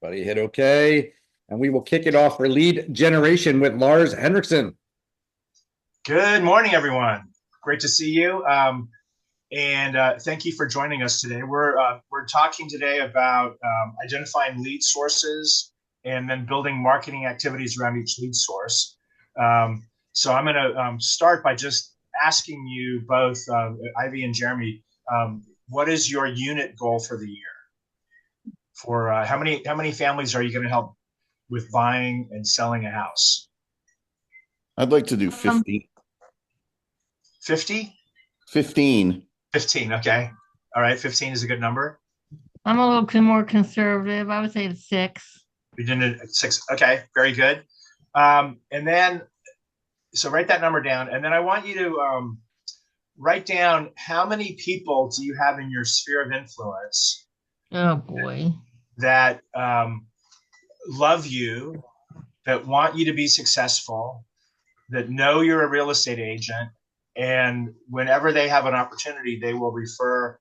Buddy, hit OK. And we will kick it off for lead generation with Lars Henriksen. Good morning, everyone. Great to see you. Thank you for joining us today. We're talking today about identifying lead sources and then building marketing activities around each lead source. So I'm going to start by just asking you both, Ivy and Jeremy, what is your unit goal for the year? For how many families are you going to help with buying and selling a house? I'd like to do 50. 50? 15. 15, okay. All right, 15 is a good number. I'm a little more conservative. I would say 6. You're doing it at 6. Okay, very good. And then, so write that number down. And then I want you to write down how many people do you have in your sphere of influence. Oh, boy. That love you, that want you to be successful, that know you're a real estate agent, and whenever they have an opportunity, they will refer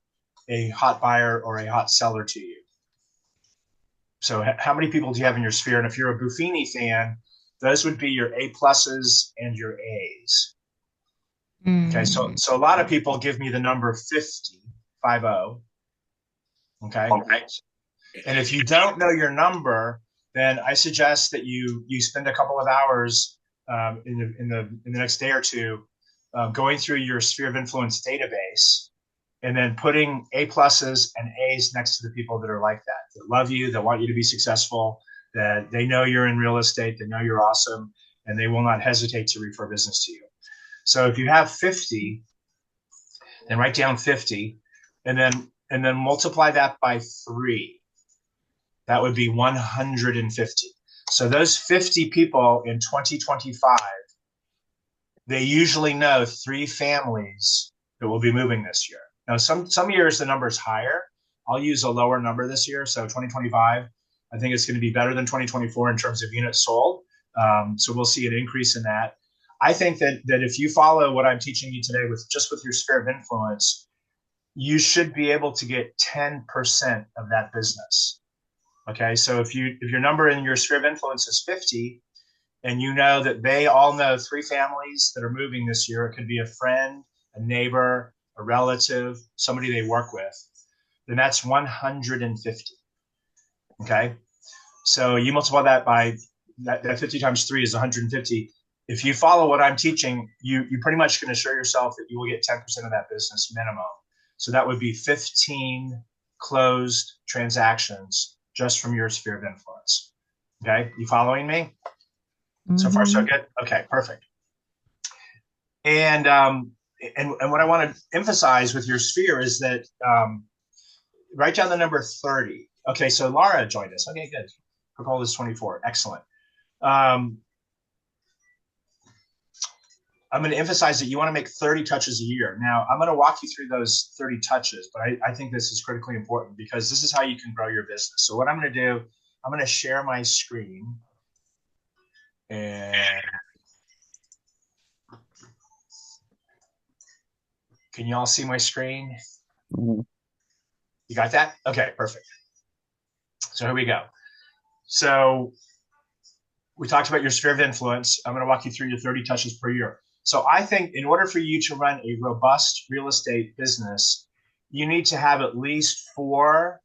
a hot buyer or a hot seller to you. So how many people do you have in your sphere? And if you're a Buffini fan, those would be your A pluses and your A's. Okay, so a lot of people give me the number 50, 50. Okay. And if you don't know your number, then I suggest that you spend a couple of hours in the next day or two going through your sphere of influence database and then putting A pluses and A's next to the people that are like that love you, that want you to be successful, that they know you're in real estate, they know you're awesome, and they will not hesitate to refer business to you. So if you have 50, then write down 50 and then multiply that by 3. That would be 150. So those 50 people in 2025, they usually know 3 families that will be moving this year. Now, some years the number is higher. I'll use a lower number this year. So 2025, I think it's going to be better than 2024 in terms of units sold. So we'll see an increase in that. I think that if you follow what I'm teaching you today with your sphere of influence, you should be able to get 10% of that business. Okay, so if your number in your sphere of influence is 50, and you know that they all know 3 families that are moving this year, it could be a friend, a neighbor, a relative, somebody they work with, then that's 150. Okay, so you multiply that by that 50 times 3 is 150. If you follow what I'm teaching, you pretty much can assure yourself that you will get 10% of that business minimum. So that would be 15 closed transactions just from your sphere of influence. Okay, you following me? Mm-hmm. So far, so good. Okay, perfect. And what I want to emphasize with your sphere is that write down the number 30. Okay, so Laura joined us. Okay, good. Her goal is 24. Excellent. I'm going to emphasize that you want to make 30 touches a year. Now, I'm going to walk you through those 30 touches, but I think this is critically important because this is how you can grow your business. So what I'm going to do, I'm going to share my screen. And can you all see my screen? Mm-hmm. You got that? Okay, perfect. So here we go. So we talked about your sphere of influence. I'm going to walk you through your 30 touches per year. So I think in order for you to run a robust real estate business, you need to have at least 4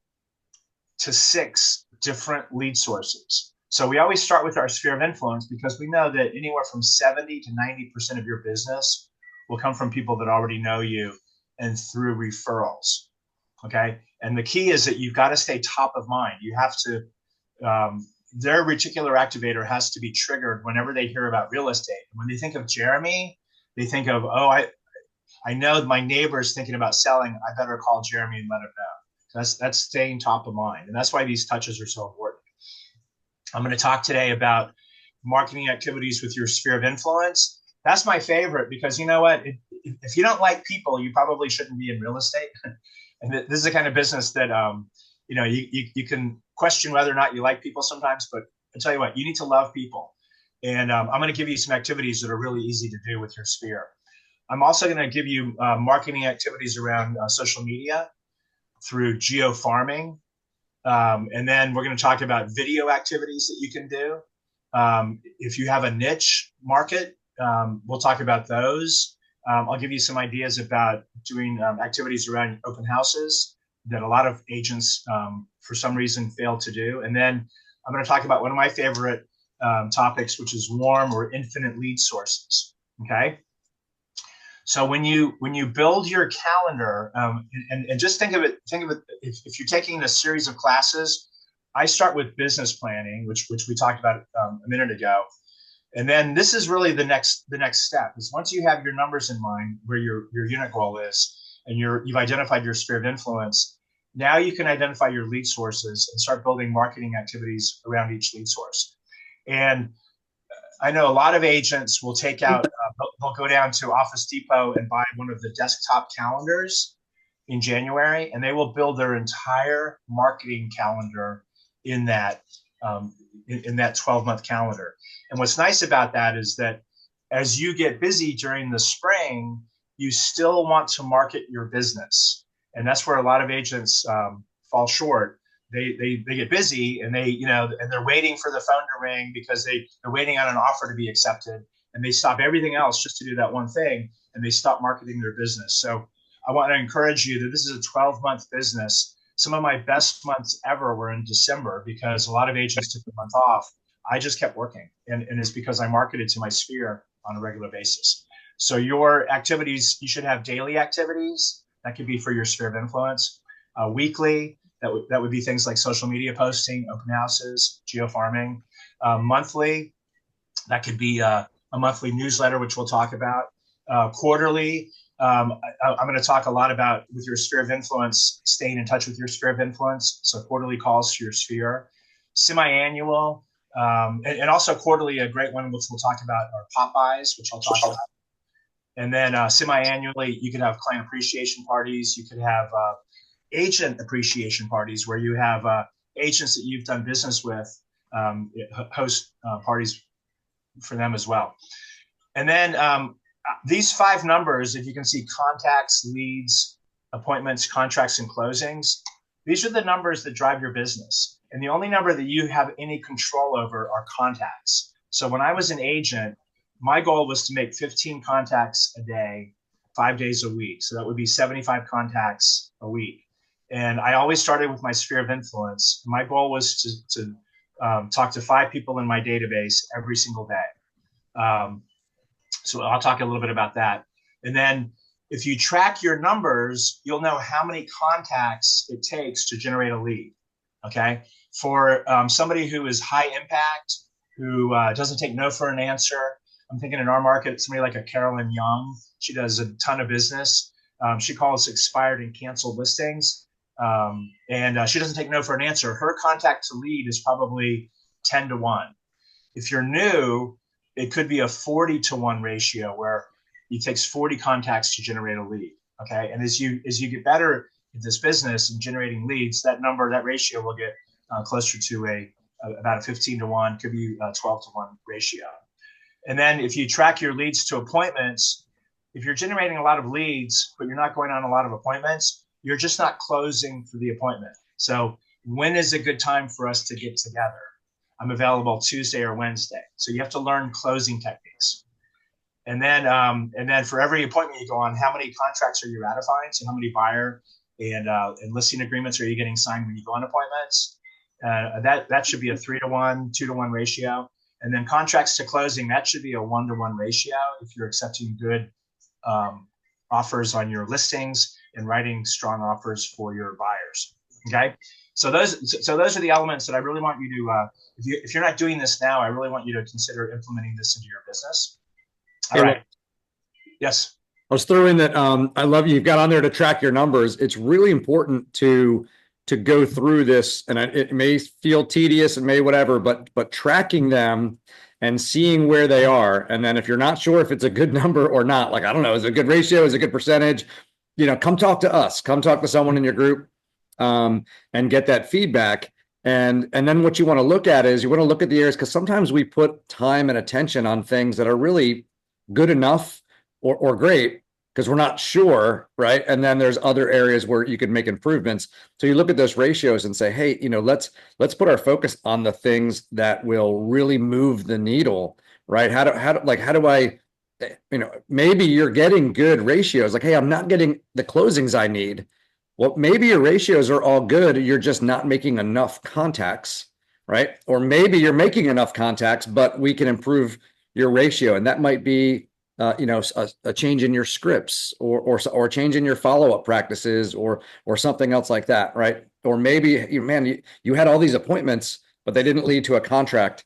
to 6 different lead sources. So we always start with our sphere of influence because we know that anywhere from 70 to 90% of your business will come from people that already know you and through referrals. Okay. And the key is that you've got to stay top of mind. You have to, their reticular activator has to be triggered whenever they hear about real estate. When they think of Jeremy, they think of, oh, I know my neighbor's thinking about selling. I better call Jeremy and let him know. That's staying top of mind. And that's why these touches are so important. I'm going to talk today about marketing activities with your sphere of influence. That's my favorite because you know what? If you don't like people, you probably shouldn't be in real estate. And this is the kind of business that, you can question whether or not you like people sometimes, but I tell you what, you need to love people. And I'm going to give you some activities that are really easy to do with your sphere. I'm also going to give you marketing activities around social media through geo farming, And then we're going to talk about video activities that you can do. If you have a niche market, we'll talk about those. I'll give you some ideas about doing activities around open houses that a lot of agents, for some reason, fail to do. And then I'm going to talk about one of my favorite topics, which is warm or infinite lead sources. Okay. So when you build your calendar, and just think of it if you're taking a series of classes, I start with business planning, which we talked about a minute ago. And then this is really the next step is once you have your numbers in mind, where your unit goal is, and you've identified your sphere of influence, now you can identify your lead sources and start building marketing activities around each lead source. And I know a lot of agents will take out, they'll go down to Office Depot and buy one of the desktop calendars in January, and they will build their entire marketing calendar in that 12-month calendar. And what's nice about that is that as you get busy during the spring, you still want to market your business. And that's where a lot of agents fall short. They get busy and and they're waiting for the phone to ring because they're waiting on an offer to be accepted, and they stop everything else just to do that one thing, and they stop marketing their business. So I want to encourage you that this is a 12-month business. Some of my best months ever were in December because a lot of agents took the month off. I just kept working, and it's because I marketed to my sphere on a regular basis. So your activities, you should have daily activities. That could be for your sphere of influence. Weekly, that would be things like social media posting, open houses, geofarming. Monthly, that could be a monthly newsletter, which we'll talk about. Quarterly, I'm going to talk a lot about with your sphere of influence, staying in touch with your sphere of influence. So quarterly calls to your sphere. Semi-annual, and also quarterly, a great one, which we'll talk about, are pop-bys, which I'll talk about. And then semi-annually, you could have client appreciation parties. You could have agent appreciation parties where you have agents that you've done business with host parties for them as well. And then these 5 numbers, if you can see contacts, leads, appointments, contracts, and closings, these are the numbers that drive your business. And the only number that you have any control over are contacts. So when I was an agent, my goal was to make 15 contacts a day, 5 days a week. So that would be 75 contacts a week. And I always started with my sphere of influence. My goal was to talk to 5 people in my database every single day. So I'll talk a little bit about that. And then if you track your numbers, you'll know how many contacts it takes to generate a lead. Okay. For somebody who is high impact, who doesn't take no for an answer, I'm thinking in our market, somebody like a Carolyn Young. She does a ton of business. She calls expired and canceled listings. And she doesn't take no for an answer. Her contact to lead is probably 10 to 1. If you're new, it could be a 40 to 1 ratio where it takes 40 contacts to generate a lead. Okay. And as you get better at this business and generating leads, that ratio will get closer to about a 15 to 1, could be a 12 to 1 ratio. And then if you track your leads to appointments, if you're generating a lot of leads, but you're not going on a lot of appointments, you're just not closing for the appointment. So when is a good time for us to get together? I'm available Tuesday or Wednesday. So you have to learn closing techniques. And then for every appointment you go on, how many contracts are you ratifying? So how many buyer and listing agreements are you getting signed when you go on appointments? That should be a 3 to 1, 2 to 1 ratio. And then contracts to closing, that should be a 1 to 1 ratio if you're accepting good offers on your listings and writing strong offers for your buyers. Okay, so those are the elements that I really want you to. If you're not doing this now, I really want you to consider implementing this into your business. All right. Yes. I was throwing that. I love you've got on there to track your numbers. It's really important to go through this, and it may feel tedious and may whatever, but tracking them and seeing where they are. And then if you're not sure if it's a good number or not, like, I don't know, is it a good ratio? Is it a good percentage? Come talk to us, come talk to someone in your group, and get that feedback. And then what you want to look at is you want to look at the areas, because sometimes we put time and attention on things that are really good enough or great, because we're not sure, right? And then there's other areas where you could make improvements. So you look at those ratios and say, hey, let's put our focus on the things that will really move the needle, right? How do I, maybe you're getting good ratios. Like, hey, I'm not getting the closings I need. Well, maybe your ratios are all good. You're just not making enough contacts, right? Or maybe you're making enough contacts, but we can improve your ratio. And that might be, a change in your scripts or change in your follow-up practices or something else like that, right? Or maybe, you had all these appointments, but they didn't lead to a contract.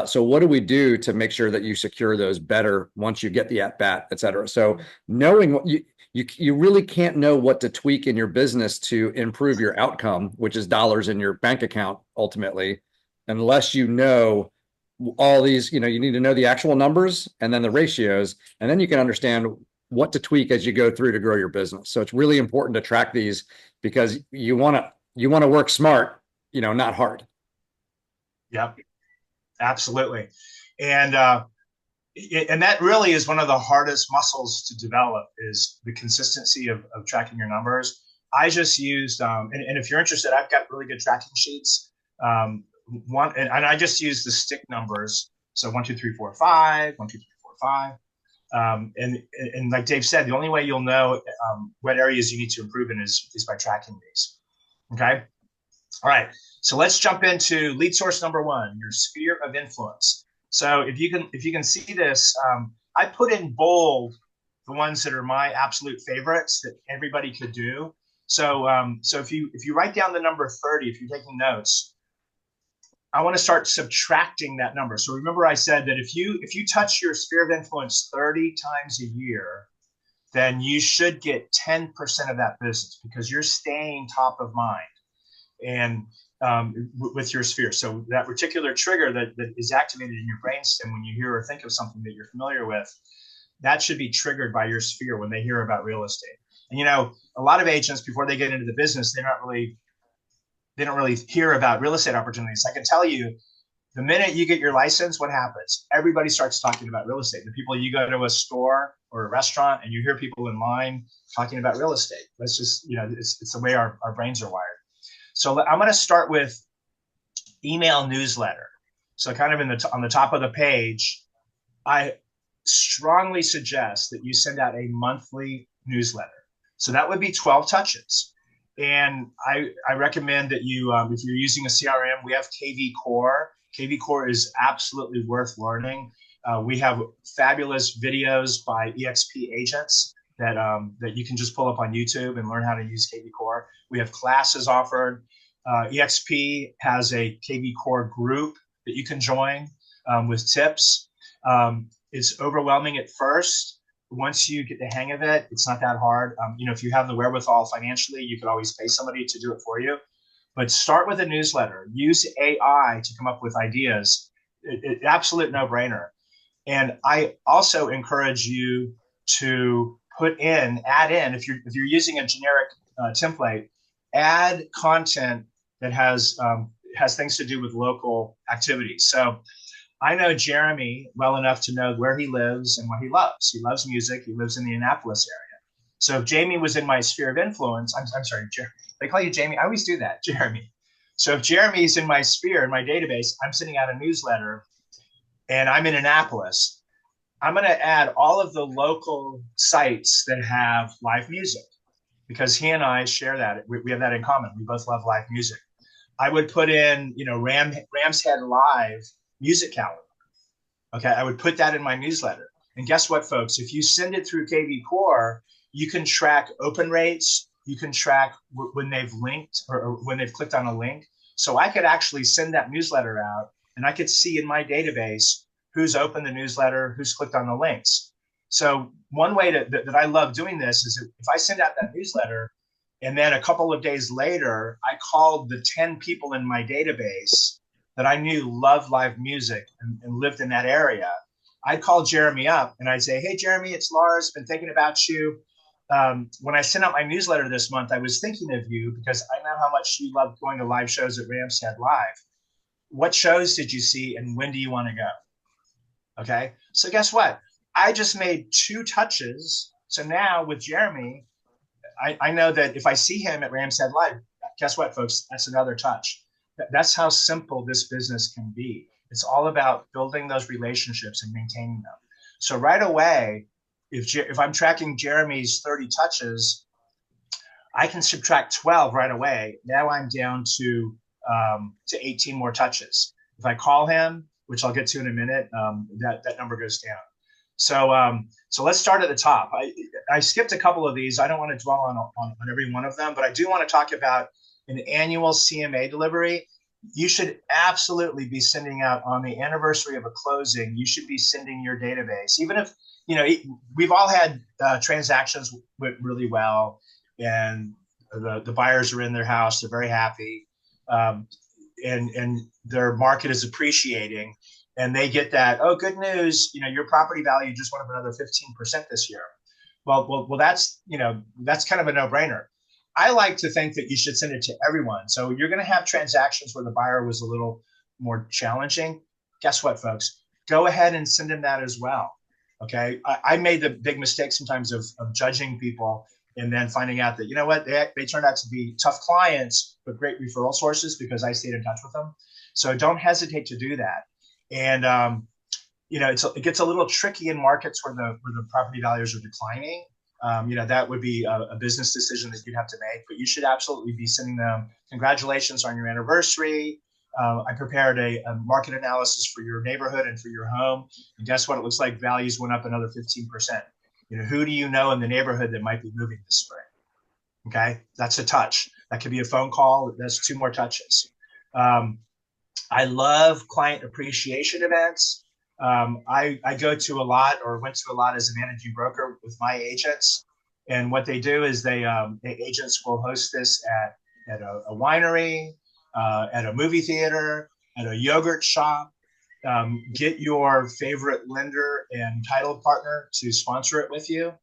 So what do we do to make sure that you secure those better once you get the at bat, et cetera? So knowing what you really can't know what to tweak in your business to improve your outcome, which is dollars in your bank account ultimately, unless you know all these, you need to know the actual numbers and then the ratios, and then you can understand what to tweak as you go through to grow your business. So it's really important to track these because you want to work smart, not hard. Yep, absolutely. And that really is one of the hardest muscles to develop, is the consistency of tracking your numbers. I just used, and if you're interested, I've got really good tracking sheets. And I just use the stick numbers. So 1, 2, 3, 4, 5, 1, 2, 3, 4, 5. And like Dave said, the only way you'll know what areas you need to improve in is by tracking these. Okay. All right. So let's jump into lead source number 1, your sphere of influence. So if you can see this, I put in bold the ones that are my absolute favorites that everybody could do. So if you write down the number 30, if you're taking notes, I want to start subtracting that number. So remember I said that if you touch your sphere of influence 30 times a year, then you should get 10% of that business because you're staying top of mind and with your sphere. So that particular trigger that is activated in your brainstem when you hear or think of something that you're familiar with, that should be triggered by your sphere when they hear about real estate. And a lot of agents, before they get into the business, they don't really hear about real estate opportunities. I can tell you, the minute you get your license, what happens? Everybody starts talking about real estate. The people, you go to a store or a restaurant and you hear people in line talking about real estate. That's just, it's the way our brains are wired. So I'm going to start with email newsletter. So kind of on the top of the page, I strongly suggest that you send out a monthly newsletter. So that would be 12 touches. And I recommend that you, if you're using a CRM, we have KV Core. KV Core is absolutely worth learning. We have fabulous videos by EXP agents that you can just pull up on YouTube and learn how to use KV Core. We have classes offered. EXP has a KV Core group that you can join with tips. It's overwhelming at first. Once you get the hang of it, it's not that hard. If you have the wherewithal financially, you could always pay somebody to do it for you. But start with a newsletter. Use AI to come up with ideas. Absolute no-brainer. And I also encourage you to add in, if you're using a generic template, add content that has things to do with local activities. So I know Jeremy well enough to know where he lives and what he loves. He loves music. He lives in the Annapolis area. So if Jamie was in my sphere of influence, I'm sorry, they call you Jamie. I always do that, Jeremy. So if Jeremy's in my sphere, in my database, I'm sending out a newsletter and I'm in Annapolis, I'm going to add all of the local sites that have live music because he and I share that. We have that in common. We both love live music. I would put in, Rams Head Live music calendar. Okay, I would put that in my newsletter. And guess what, folks? If you send it through KV Core, you can track open rates. You can track when they've linked or when they've clicked on a link. So I could actually send that newsletter out and I could see in my database who's opened the newsletter, who's clicked on the links. So one way that I love doing this is if I send out that newsletter and then a couple of days later, I called the 10 people in my database that I knew loved live music and lived in that area, I'd call Jeremy up and I'd say, hey, Jeremy, it's Lars. Been thinking about you. When I sent out my newsletter this month, I was thinking of you because I know how much you love going to live shows at Rams Head Live. What shows did you see and when do you want to go? Okay. So guess what? I just made 2 touches So now with Jeremy, I know that if I see him at Rams Head Live, guess what, folks? That's another touch. That's how simple this business can be. It's all about building those relationships and maintaining them. So right away, if I'm tracking Jeremy's 30 touches, I can subtract 12 right away. Now I'm down to 18 more touches. If I call him, which I'll get to in a minute, that number goes down. So let's start at the top. I skipped a couple of these. I don't want to dwell on every one of them, but I do want to talk about an annual CMA delivery. You should absolutely be sending out on the anniversary of a closing. You should be sending your database, even if, we've all had transactions went really well, and the buyers are in their house. They're very happy, and their market is appreciating. And they get that, oh, good news, your property value just went up another 15% this year. Well, that's kind of a no-brainer. I like to think that you should send it to everyone. So you're going to have transactions where the buyer was a little more challenging. Guess what, folks? Go ahead and send them that as well. Okay. I made the big mistake sometimes of judging people and then finding out that, they turned out to be tough clients, but great referral sources because I stayed in touch with them. So don't hesitate to do that. And, it gets a little tricky in markets where the property values are declining. That would be a business decision that you'd have to make, but you should absolutely be sending them congratulations on your anniversary. I prepared a market analysis for your neighborhood and for your home. And guess what? It looks like values went up another 15%. Who do you know in the neighborhood that might be moving this spring? Okay. That's a touch. That could be a phone call. That's 2 more touches. I love client appreciation events. I go to a lot, or went to a lot as a managing broker with my agents. And what they do is the agents will host this at a winery, at a movie theater, at a yogurt shop. Get your favorite lender and title partner to sponsor it with you.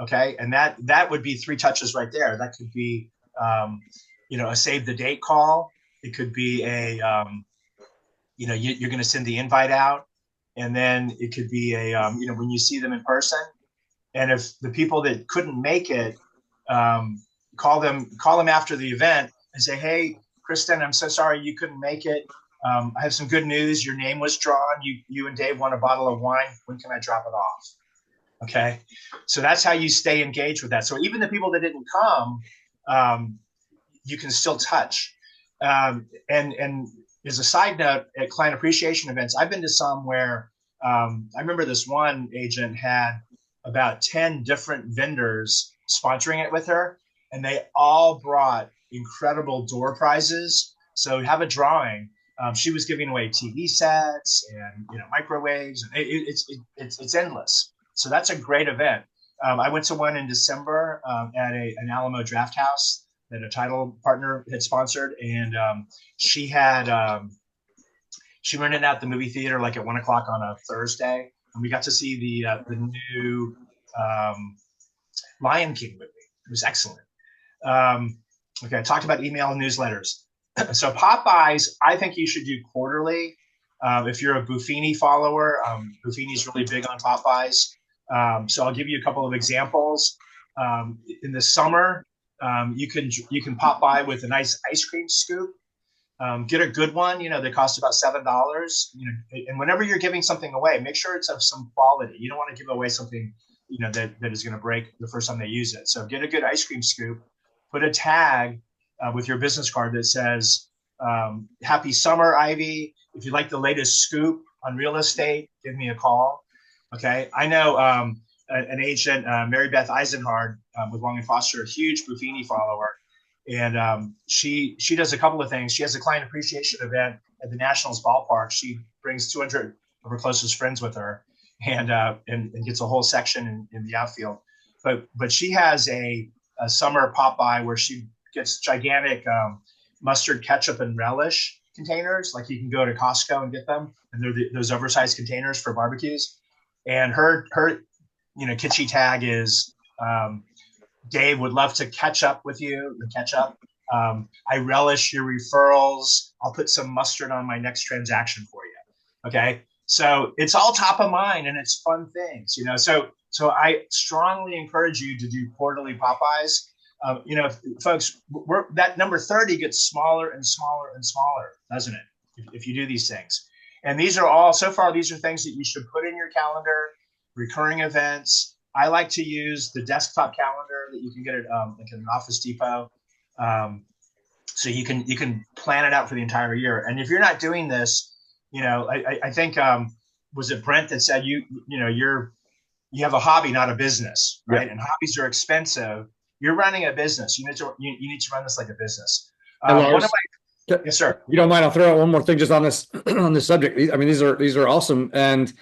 Okay. And that would be 3 touches right there. That could be, a save the date call. It could be you're going to send the invite out. And then it could be when you see them in person. And if the people that couldn't make it, call them after the event and say, hey, Kristen, I'm so sorry you couldn't make it. I have some good news. Your name was drawn. You and Dave want a bottle of wine. When can I drop it off? Okay. So that's how you stay engaged with that. So even the people that didn't come, you can still touch. And as a side note, at client appreciation events, I've been to some where I remember this one agent had about 10 different vendors sponsoring it with her, and they all brought incredible door prizes. So have a drawing. She was giving away TV sets and microwaves. It's endless. So that's a great event. I went to one in December at an Alamo Draft House that a title partner had sponsored, and she rented out the movie theater like at 1 o'clock on a Thursday, and we got to see the new Lion King movie. It was excellent. Okay, I talked about email and newsletters. So Popeyes, I think you should do quarterly. If you're a Buffini follower, Buffini's really big on Popeyes. So I'll give you a couple of examples. In the summer, you can pop by with a nice ice cream scoop. Get a good one, they cost about $7. And whenever you're giving something away, make sure it's of some quality. You don't want to give away something, that is going to break the first time they use it. So get a good ice cream scoop, put a tag with your business card that says, happy summer, Ivy. If you like the latest scoop on real estate, give me a call. Okay. I know an agent, Mary Beth Eisenhard with Long and Foster, a huge Buffini follower. And she does a couple of things. She has a client appreciation event at the Nationals ballpark. She brings 200 of her closest friends with her, and gets a whole section in the outfield. But she has a summer pop by where she gets gigantic mustard, ketchup, and relish containers. Like you can go to Costco and get them, and they're those oversized containers for barbecues. And her kitschy tag is Dave would love to catch up with you. The ketchup. I relish your referrals. I'll put some mustard on my next transaction for you. Okay. So it's all top of mind and it's fun things, So I strongly encourage you to do quarterly Popeyes. Folks, that number 30 gets smaller and smaller and smaller, doesn't it? If you do these things. And these are things that you should put in your calendar, recurring events. I like to use the desktop calendar that you can get at like an Office Depot. So you can plan it out for the entire year. And if you're not doing this, I think was it Brent that said you have a hobby, not a business, right? Yeah. And hobbies are expensive. You're running a business. You need to run this like a business. Yes, sir. If you don't mind, I'll throw out one more thing just on this on this subject. I mean, these are awesome. And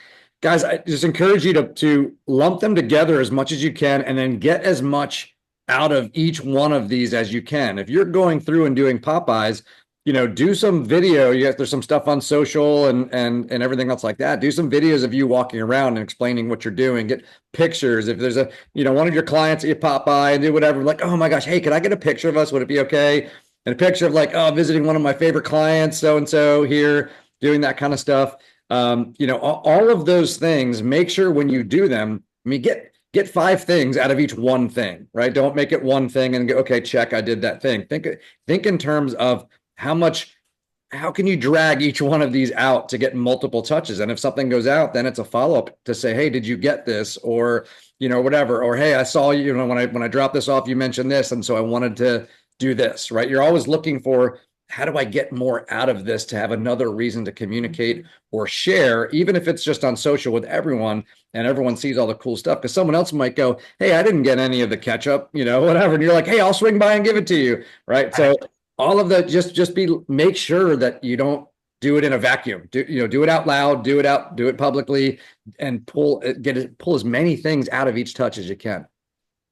guys, I just encourage you to lump them together as much as you can, and then get as much out of each one of these as you can. If you're going through and doing Popeyes, do some video. There's some stuff on social and everything else like that. Do some videos of you walking around and explaining what you're doing. Get pictures. If there's one of your clients that you pop by and do whatever, like, oh my gosh, hey, can I get a picture of us? Would it be okay? And a picture of like, oh, visiting one of my favorite clients, so-and-so here, doing that kind of stuff. All of those things, make sure when you do them, get 5 things out of each one thing, right? Don't make it one thing and go, okay, check, I did that thing. Think in terms of how can you drag each one of these out to get multiple touches? And if something goes out, then it's a follow-up to say, hey, did you get this? Or, whatever. Or, hey, I saw you, when I dropped this off, you mentioned this. And so I wanted to do this, right? You're always looking for, how do I get more out of this to have another reason to communicate or share, even if it's just on social with everyone and everyone sees all the cool stuff? Because someone else might go, hey, I didn't get any of the ketchup, whatever. And you're like, hey, I'll swing by and give it to you, right? So all of that, make sure that you don't do it in a vacuum. Do it out loud, do it publicly, and pull as many things out of each touch as you can.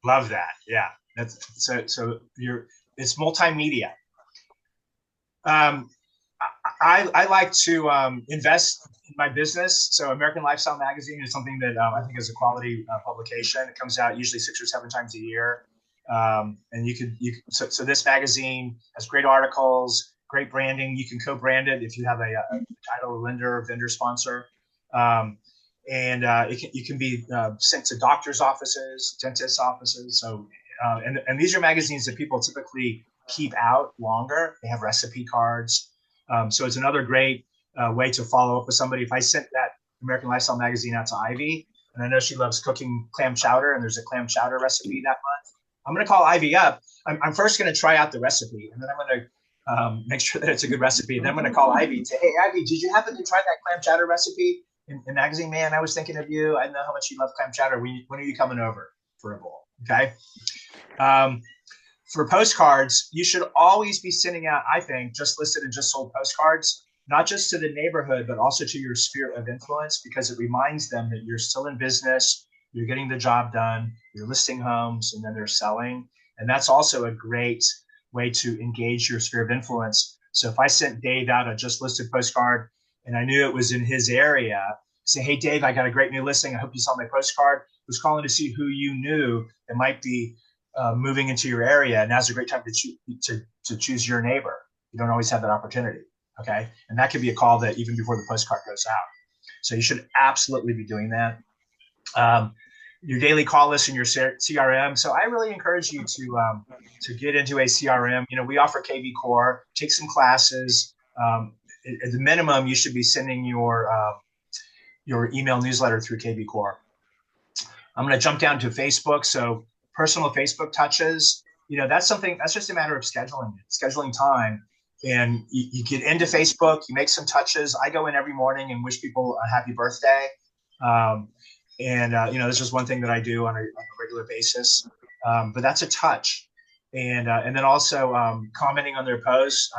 Love that. Yeah. That's it's multimedia. I like to invest in my business. So American Lifestyle Magazine is something that I think is a quality publication. It comes out usually 6 or 7 times a year. And so this magazine has great articles, great branding. You can co-brand it if you have a title lender or vendor sponsor. You can be sent to doctors' offices, dentists' offices. So and these are magazines that people typically keep out longer. They have recipe cards. So it's another great way to follow up with somebody. If I sent that American Lifestyle Magazine out to Ivy, and I know she loves cooking clam chowder, and there's a clam chowder recipe that month, I'm going to call Ivy up. I'm first going to try out the recipe, and then I'm going to make sure that it's a good recipe. And then I'm going to call Ivy and say, hey, Ivy, did you happen to try that clam chowder recipe in magazine? Man, I was thinking of you. I know how much you love clam chowder. When are you coming over for a bowl? Okay. For postcards, you should always be sending out, I think, just listed and just sold postcards, not just to the neighborhood, but also to your sphere of influence, because it reminds them that you're still in business, you're getting the job done, you're listing homes, and then they're selling. And that's also a great way to engage your sphere of influence. So if I sent Dave out a just listed postcard and I knew it was in his area, say, hey, Dave, I got a great new listing. I hope you saw my postcard. I was calling to see who you knew that might be moving into your area. And now's a great time to choose your neighbor. You don't always have that opportunity. Okay. And that could be a call that even before the postcard goes out. So you should absolutely be doing that. Your daily call list in your CRM. So I really encourage you to get into a CRM. We offer KV Core, take some classes. At the minimum, you should be sending your email newsletter through KV Core. I'm going to jump down to Facebook. So personal Facebook touches, that's just a matter of scheduling time. And you get into Facebook, you make some touches. I go in every morning and wish people a happy birthday. This is one thing that I do on a regular basis. But that's a touch. And then also commenting on their posts.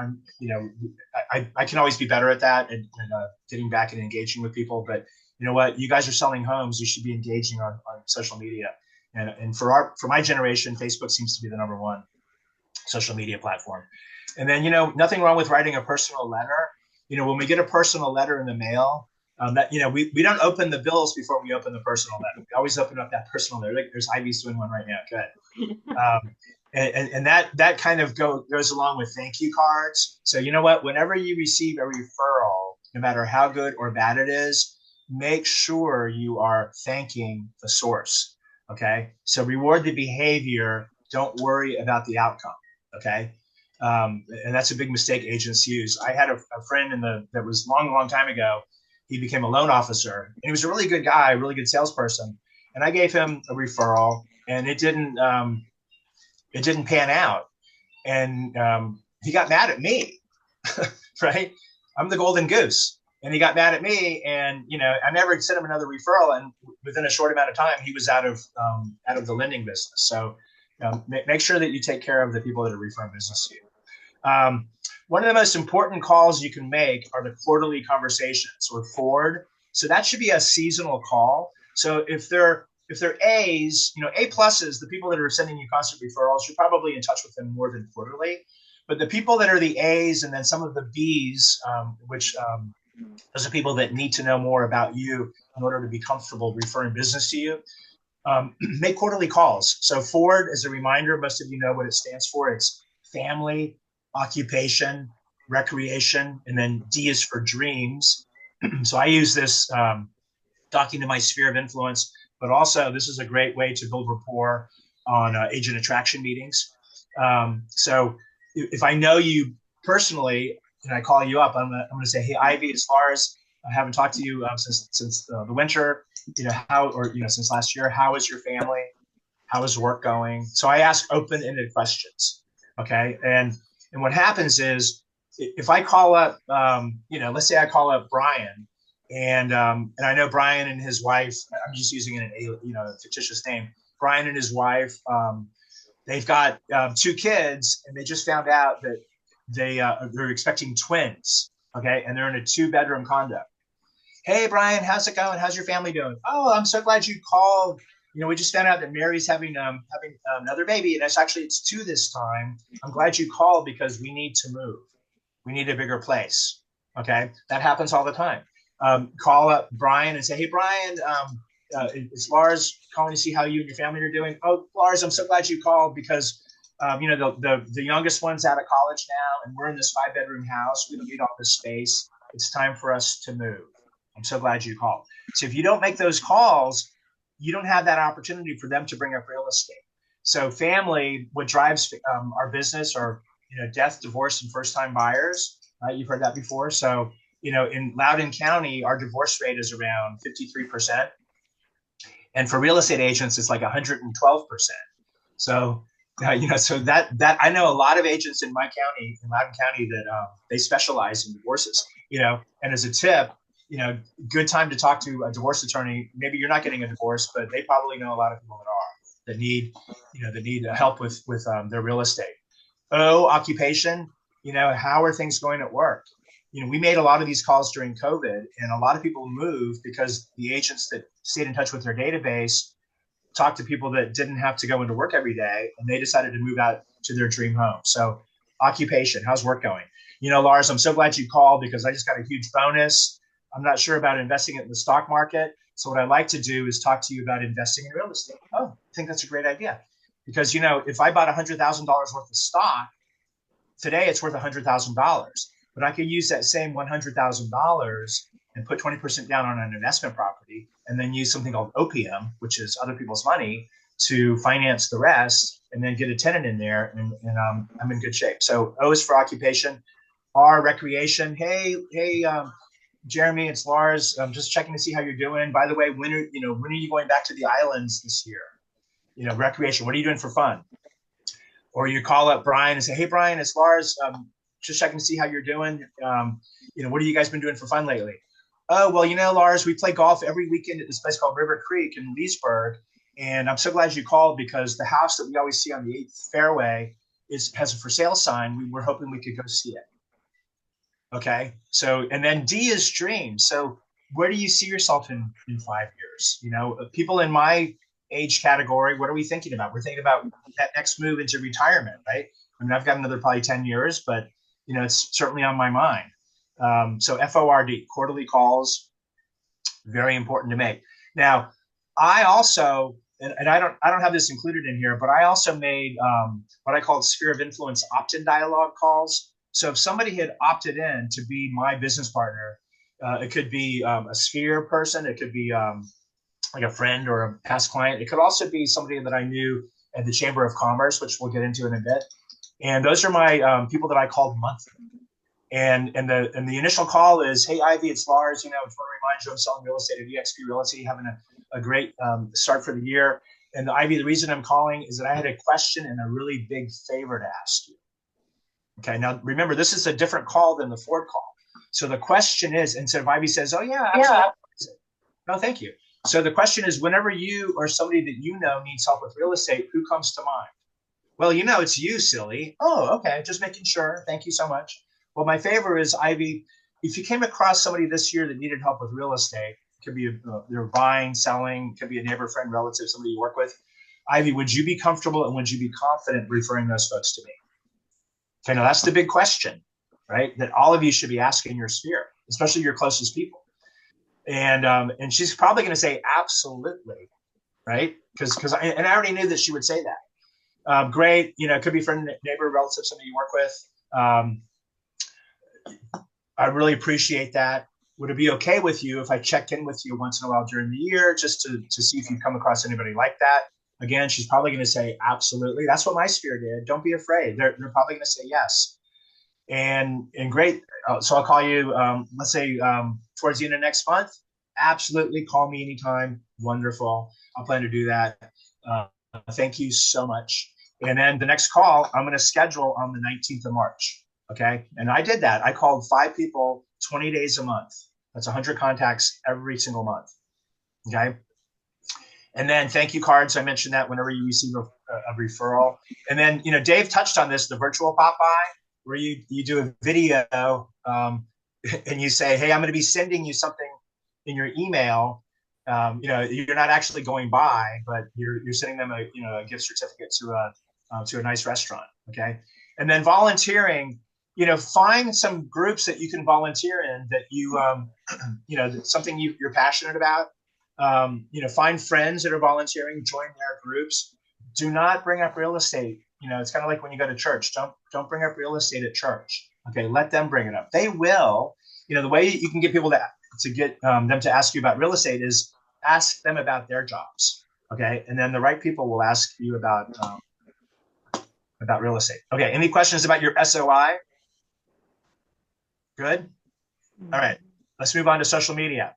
I can always be better at that and getting back and engaging with people. But you know what? You guys are selling homes. You should be engaging on social media. And for my generation, Facebook seems to be the number one social media platform. And then, nothing wrong with writing a personal letter. When we get a personal letter in the mail, we don't open the bills before we open the personal letter. We always open up that personal letter. Like there's Ivy's doing one right now. Good. And that kind of goes along with thank you cards. So you know what? Whenever you receive a referral, no matter how good or bad it is, make sure you are thanking the source. Okay. So reward the behavior. Don't worry about the outcome. Okay. And that's a big mistake agents use. I had a friend that was long time ago. He became a loan officer, and he was a really good guy, a really good salesperson. And I gave him a referral, and it didn't pan out. And he got mad at me, right? I'm the golden goose. And he got mad at me, and I never sent him another referral. And within a short amount of time, he was out of the lending business. So make sure that you take care of the people that are referring business to you. One of the most important calls you can make are the quarterly conversations, or forward. So that should be a seasonal call. So if they're A's, A pluses, the people that are sending you constant referrals, you're probably in touch with them more than quarterly. But the people that are the A's and then some of the B's, which those are people that need to know more about you in order to be comfortable referring business to you, make quarterly calls. So forward, as a reminder, most of you know what it stands for. It's family, occupation, recreation, and then D is for dreams. So I use this talking to my sphere of influence, but also this is a great way to build rapport on agent attraction meetings. So if I know you personally and I call you up, I'm gonna say, hey, Ivy, it's Lars. I haven't talked to you since the winter. Since last year. How is your family? How is work going? So I ask open-ended questions. Okay, and what happens is, if I call up, let's say I call up Brian, and I know Brian and his wife. I'm just using a fictitious name. Brian and his wife. They've got 2 kids, and they just found out that they're expecting twins. Okay, and they're in a 2-bedroom condo. Hey, Brian, how's it going? How's your family doing? Oh, I'm so glad you called. We just found out that Mary's having another baby, and it's 2 this time. I'm glad you called because we need to move. We need a bigger place. Okay, that happens all the time. Call up Brian and say, hey, Brian, it's Lars calling to see how you and your family are doing. Oh, Lars, I'm so glad you called because the youngest one's out of college now, and we're in this 5-bedroom house. We don't need all this space. It's time for us to move. I'm so glad you called. So if you don't make those calls, you don't have that opportunity for them to bring up real estate. So family, what drives our business are, death, divorce, and first-time buyers. Right? You've heard that before. So, in Loudoun County, our divorce rate is around 53%. And for real estate agents, it's like 112%. So, so that I know a lot of agents in my county, in Loudoun County, that they specialize in divorces, and as a tip, good time to talk to a divorce attorney. Maybe you're not getting a divorce, but they probably know a lot of people that need help with their real estate. Occupation, how are things going at work? We made a lot of these calls during COVID, and a lot of people moved because the agents that stayed in touch with their database talked to people that didn't have to go into work every day, and they decided to move out to their dream home. So occupation, how's work going? Lars, I'm so glad you called because I just got a huge bonus. I'm not sure about investing it in the stock market. So what I like to do is talk to you about investing in real estate. Oh, I think that's a great idea. Because, if I bought $100,000 worth of stock, today it's worth $100,000. But I could use that same $100,000 and put 20% down on an investment property, and then use something called OPM, which is other people's money, to finance the rest, and then get a tenant in there, and I'm in good shape. So O is for occupation. R, recreation. Hey, Jeremy, it's Lars. I'm just checking to see how you're doing. By the way, when are you going back to the islands this year? Recreation. What are you doing for fun? Or you call up Brian and say, hey, Brian, it's Lars. Just checking to see how you're doing. What have you guys been doing for fun lately? Oh, well, Lars, we play golf every weekend at this place called River Creek in Leesburg. And I'm so glad you called because the house that we always see on the 8th fairway has a for sale sign. We were hoping we could go see it. Okay. So, and then D is dream. So where do you see yourself in 5 years? People in my age category, what are we thinking about? We're thinking about that next move into retirement, right? I mean, I've got another probably 10 years, but it's certainly on my mind. So FORD, quarterly calls, very important to make. Now, I also, and I don't have this included in here, but I also made what I called sphere of influence opt-in dialogue calls. So if somebody had opted in to be my business partner, It could be a sphere person. It could be like a friend or a past client. It could also be somebody that I knew at the Chamber of Commerce, which we'll get into in a bit. And those are my people that I called monthly. And the initial call is, hey, Ivy, it's Lars. Just want to remind you I'm selling real estate at eXp Realty, having a great start for the year. And Ivy, the reason I'm calling is that I had a question and a really big favor to ask you. Okay, now remember, this is a different call than the Ford call. So the question is, instead of Ivy says, oh yeah, absolutely. No, thank you. So the question is, whenever you or somebody that you know needs help with real estate, who comes to mind? Well, it's you, silly. Oh, okay, just making sure. Thank you so much. Well, my favor is, Ivy, if you came across somebody this year that needed help with real estate, it could be they're buying, selling, could be a neighbor, friend, relative, somebody you work with. Ivy, would you be comfortable and would you be confident referring those folks to me? Okay, now that's the big question, right? That all of you should be asking your sphere, especially your closest people. And she's probably going to say absolutely, right? Because I already knew that she would say that. Great, it could be friend, neighbor, relative, somebody you work with. I really appreciate that. Would it be okay with you if I checked in with you once in a while during the year just to see if you come across anybody like that? Again, she's probably going to say absolutely. That's what my sphere did. Don't be afraid. They're probably going to say yes. And great. So I'll call you, let's say towards the end of next month. Absolutely. Call me anytime. Wonderful. I'll plan to do that. Thank you so much. And then the next call, I'm going to schedule on the 19th of March. Okay. And I did that. I called 5 people 20 days a month. That's 100 contacts every single month. Okay. And then thank you cards. I mentioned that whenever you receive a referral. And then, Dave touched on this, the virtual pop-by, where you do a video and you say, hey, I'm going to be sending you something in your email. You're not actually going by, but you're sending them a gift certificate to a nice restaurant. Okay. And then volunteering, find some groups that you can volunteer in that you, something you're passionate about. Find friends that are volunteering, join their groups. Do not bring up real estate. It's kind of like when you go to church. Don't bring up real estate at church. Okay, let them bring it up. They will. The way you can get people to get them to ask you about real estate is ask them about their jobs. Okay, and then the right people will ask you about real estate. Okay, any questions about your SOI? Good. All right, let's move on to social media.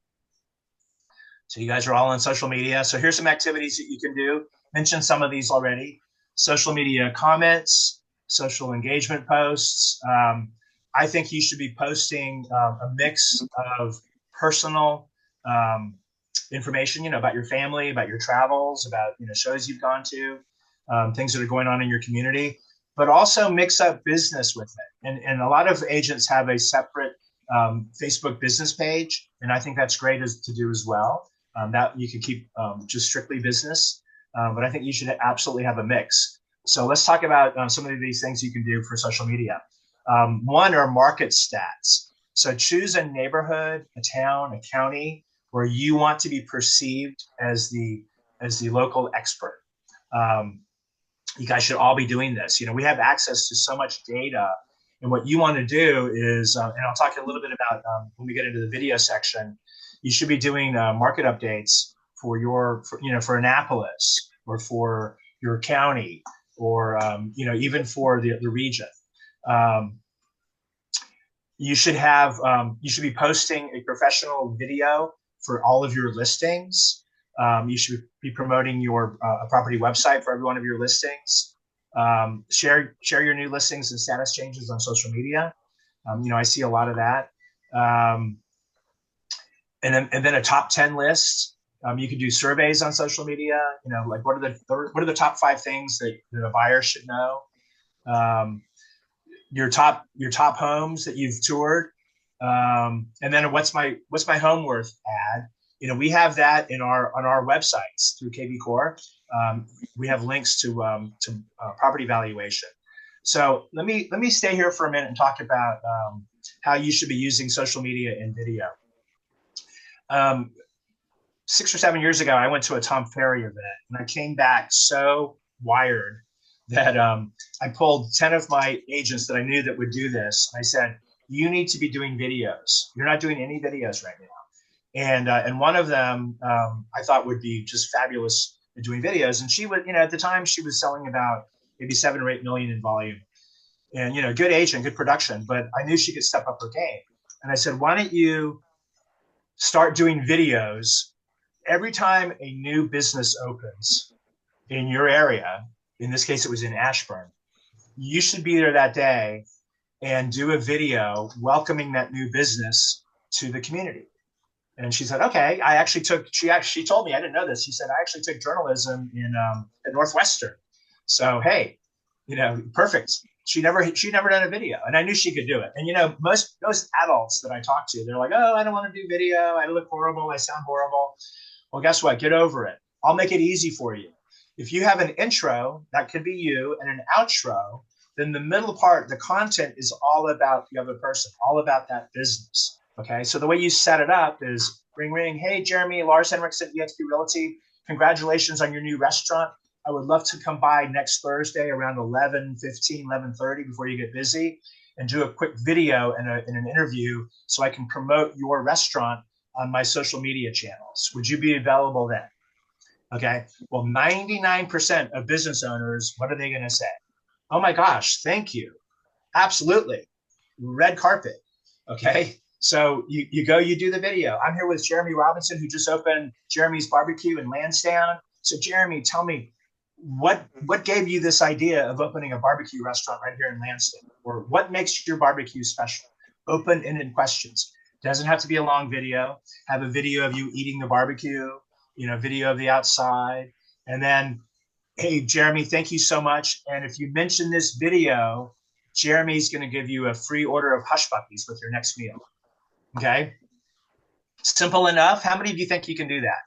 So you guys are all on social media. So here's some activities that you can do. Mentioned some of these already. Social media comments, social engagement posts. I think you should be posting a mix of personal information, about your family, about your travels, about shows you've gone to, things that are going on in your community, but also mix up business with it. And a lot of agents have a separate Facebook business page, and I think that's great to do as well. That you can keep just strictly business, but I think you should absolutely have a mix. So let's talk about some of these things you can do for social media. One are market stats. So choose a neighborhood, a town, a county where you want to be perceived as the local expert. You guys should all be doing this. We have access to so much data, and what you want to do is, and I'll talk a little bit about when we get into the video section. You should be doing market updates for for Annapolis or for your county or even for the region. You should be posting a professional video for all of your listings. You should be promoting your property website for every one of your listings. Share your new listings and status changes on social media. I see a lot of that. And then a top 10 list. You can do surveys on social media. Like what are the top 5 things that a buyer should know? Your top homes that you've toured, and then what's my home worth ad. We have that on our websites through KB Core. We have links to property valuation. So let me stay here for a minute and talk about how you should be using social media and video. 6 or 7 years ago, I went to a Tom Ferry event, and I came back so wired that I pulled 10 of my agents that I knew that would do this. I said, you need to be doing videos. You're not doing any videos right now. And one of them I thought would be just fabulous at doing videos. And she would, at the time she was selling about maybe 7 or 8 million in volume, and good agent, good production. But I knew she could step up her game. And I said, why don't you start doing videos every time a new business opens in your area? In this case, it was in Ashburn. You should be there that day and do a video welcoming that new business to the community. And she said, okay. She told me, I didn't know this. She said, I actually took journalism at Northwestern. So, hey, perfect. She'd never done a video, and I knew she could do it. And, most adults that I talk to, they're like, oh, I don't want to do video. I look horrible. I sound horrible. Well, guess what? Get over it. I'll make it easy for you. If you have an intro, that could be you, and an outro, then the middle part, the content is all about the other person, all about that business. Okay. So the way you set it up is ring, ring. Hey, Jeremy, Lars Henriksen, eXp Realty. Congratulations on your new restaurant. I would love to come by next Thursday around 11:15, 11:30 before you get busy, and do a quick video and an interview so I can promote your restaurant on my social media channels. Would you be available then? Okay. Well, 99% of business owners, what are they going to say? Oh my gosh, thank you. Absolutely. Red carpet. Okay. So you go, you do the video. I'm here with Jeremy Robinson, who just opened Jeremy's Barbecue in Lansdowne. So Jeremy, tell me, what gave you this idea of opening a barbecue restaurant right here in Lansdowne? Or what makes your barbecue special? Open-ended questions. Doesn't have to be a long video. Have a video of you eating the barbecue, video of the outside. And then, hey, Jeremy, thank you so much. And if you mention this video, Jeremy's going to give you a free order of hush puppies with your next meal. Okay. Simple enough. How many of you think you can do that?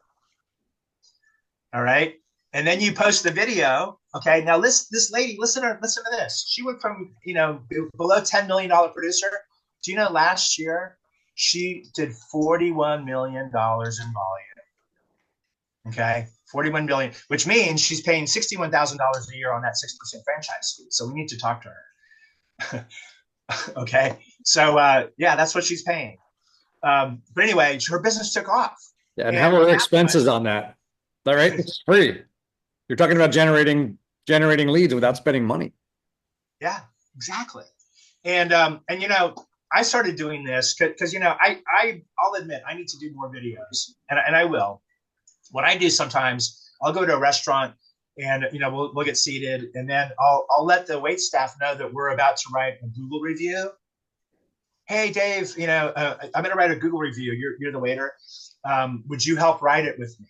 All right. And then you post the video. Okay. Now this lady, listen to this. She went from, below $10 million producer. Do you know last year she did $41 million in volume? Okay. 41 billion, which means she's paying $61,000 a year on that 6% franchise fee. So we need to talk to her. Okay. So, that's what she's paying. But anyway, her business took off. Yeah, and how are her expenses on that? All right. It's free. You're talking about generating leads without spending money. Yeah, exactly. And I started doing this because I'll admit I need to do more videos, and I will. What I do sometimes, I'll go to a restaurant and we'll get seated, and then I'll let the wait staff know that we're about to write a Google review. Hey, Dave, I'm going to write a Google review. You're the waiter. Would you help write it with me?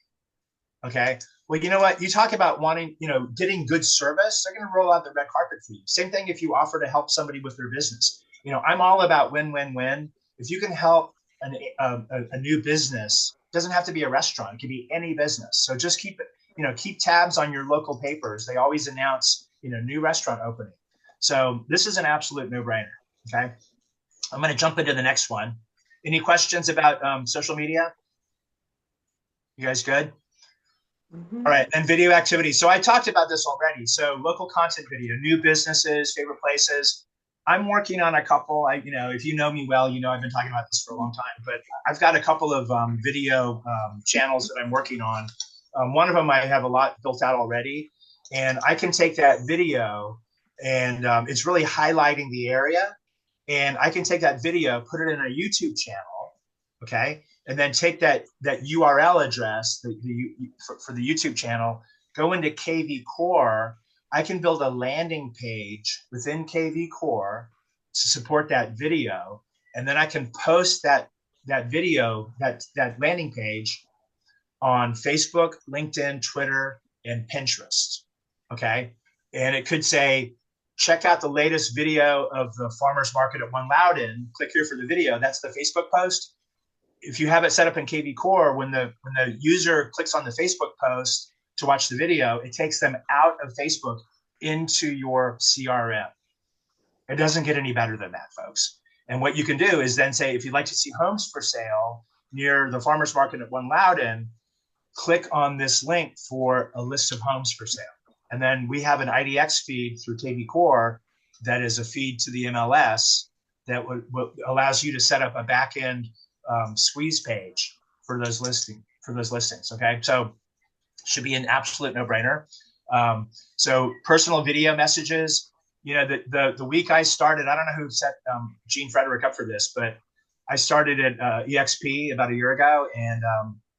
Okay. Well, you know what? You talk about wanting, getting good service. They're going to roll out the red carpet for you. Same thing if you offer to help somebody with their business. I'm all about win, win, win. If you can help a new business, it doesn't have to be a restaurant. It could be any business. So just keep tabs on your local papers. They always announce, new restaurant opening. So this is an absolute no-brainer. Okay. I'm going to jump into the next one. Any questions about social media? You guys good? Mm-hmm. All right. And video activity. So I talked about this already. So local content video, new businesses, favorite places. I'm working on a couple. If you know me well, I've been talking about this for a long time, but I've got a couple of video channels that I'm working on. One of them I have a lot built out already, and I can take that video and it's really highlighting the area. And I can take that video, put it in a YouTube channel, okay, and then take that URL address for the YouTube channel, go into KV Core. I can build a landing page within KV Core to support that video, and then I can post that video, that landing page, on Facebook, LinkedIn, Twitter, and Pinterest. Okay, and it could say, check out the latest video of the farmers market at One Loudon. Click here for the video. That's the Facebook post. If you have it set up in KV Core, when the user clicks on the Facebook post to watch the video, it takes them out of Facebook into your CRM. It doesn't get any better than that, folks. And what you can do is then say, if you'd like to see homes for sale near the farmers market at One Loudon, click on this link for a list of homes for sale. And then we have an IDX feed through KV Core that is a feed to the MLS that allows you to set up a back end squeeze page for those listings. Okay, so should be an absolute no brainer. So personal video messages. You know, the week I started, I don't know who set Gene Frederick up for this, but I started at EXP about a year ago, and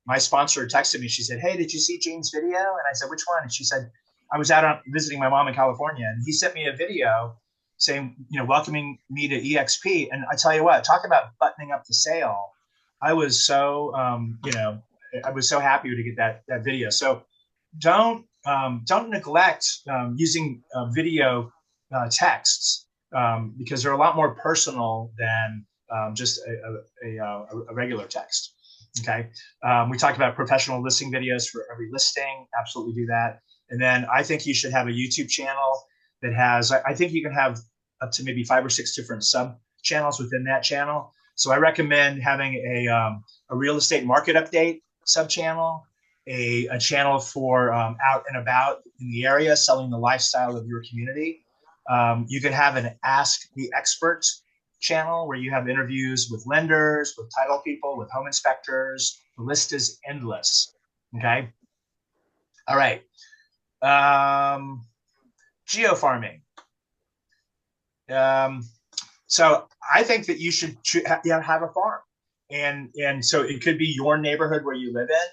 my sponsor texted me. She said, "Hey, did you see Gene's video?" And I said, "Which one?" And she said, "I was out visiting my mom in California, and he sent me a video saying, welcoming me to EXP." And I tell you what, talk about buttoning up the sale. I was so, I was so happy to get that video. So don't neglect using video texts because they're a lot more personal than just a regular text. Okay. We talked about professional listing videos for every listing. Absolutely do that. And then I think you should have a YouTube channel that has, I think you can have up to maybe 5 or 6 different sub channels within that channel. So I recommend having a real estate market update sub channel, a channel for out and about in the area, selling the lifestyle of your community. You could have an Ask the Expert channel where you have interviews with lenders, with title people, with home inspectors. The list is endless. Okay. All right. Geofarming. So I think that you should have a farm, and so it could be your neighborhood where you live in.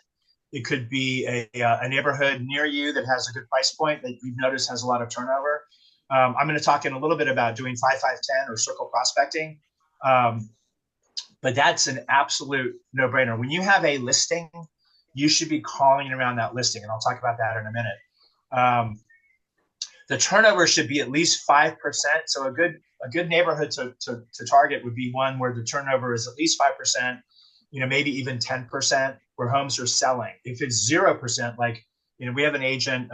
It could be a neighborhood near you that has a good price point that you've noticed has a lot of turnover. I'm going to talk in a little bit about doing 5-5-10 or circle prospecting, but that's an absolute no-brainer. When you have a listing, you should be calling around that listing, and I'll talk about that in a minute. The turnover should be at least 5%. So a good neighborhood to target would be one where the turnover is at least 5%, maybe even 10%, where homes are selling. If it's 0%, like, we have an agent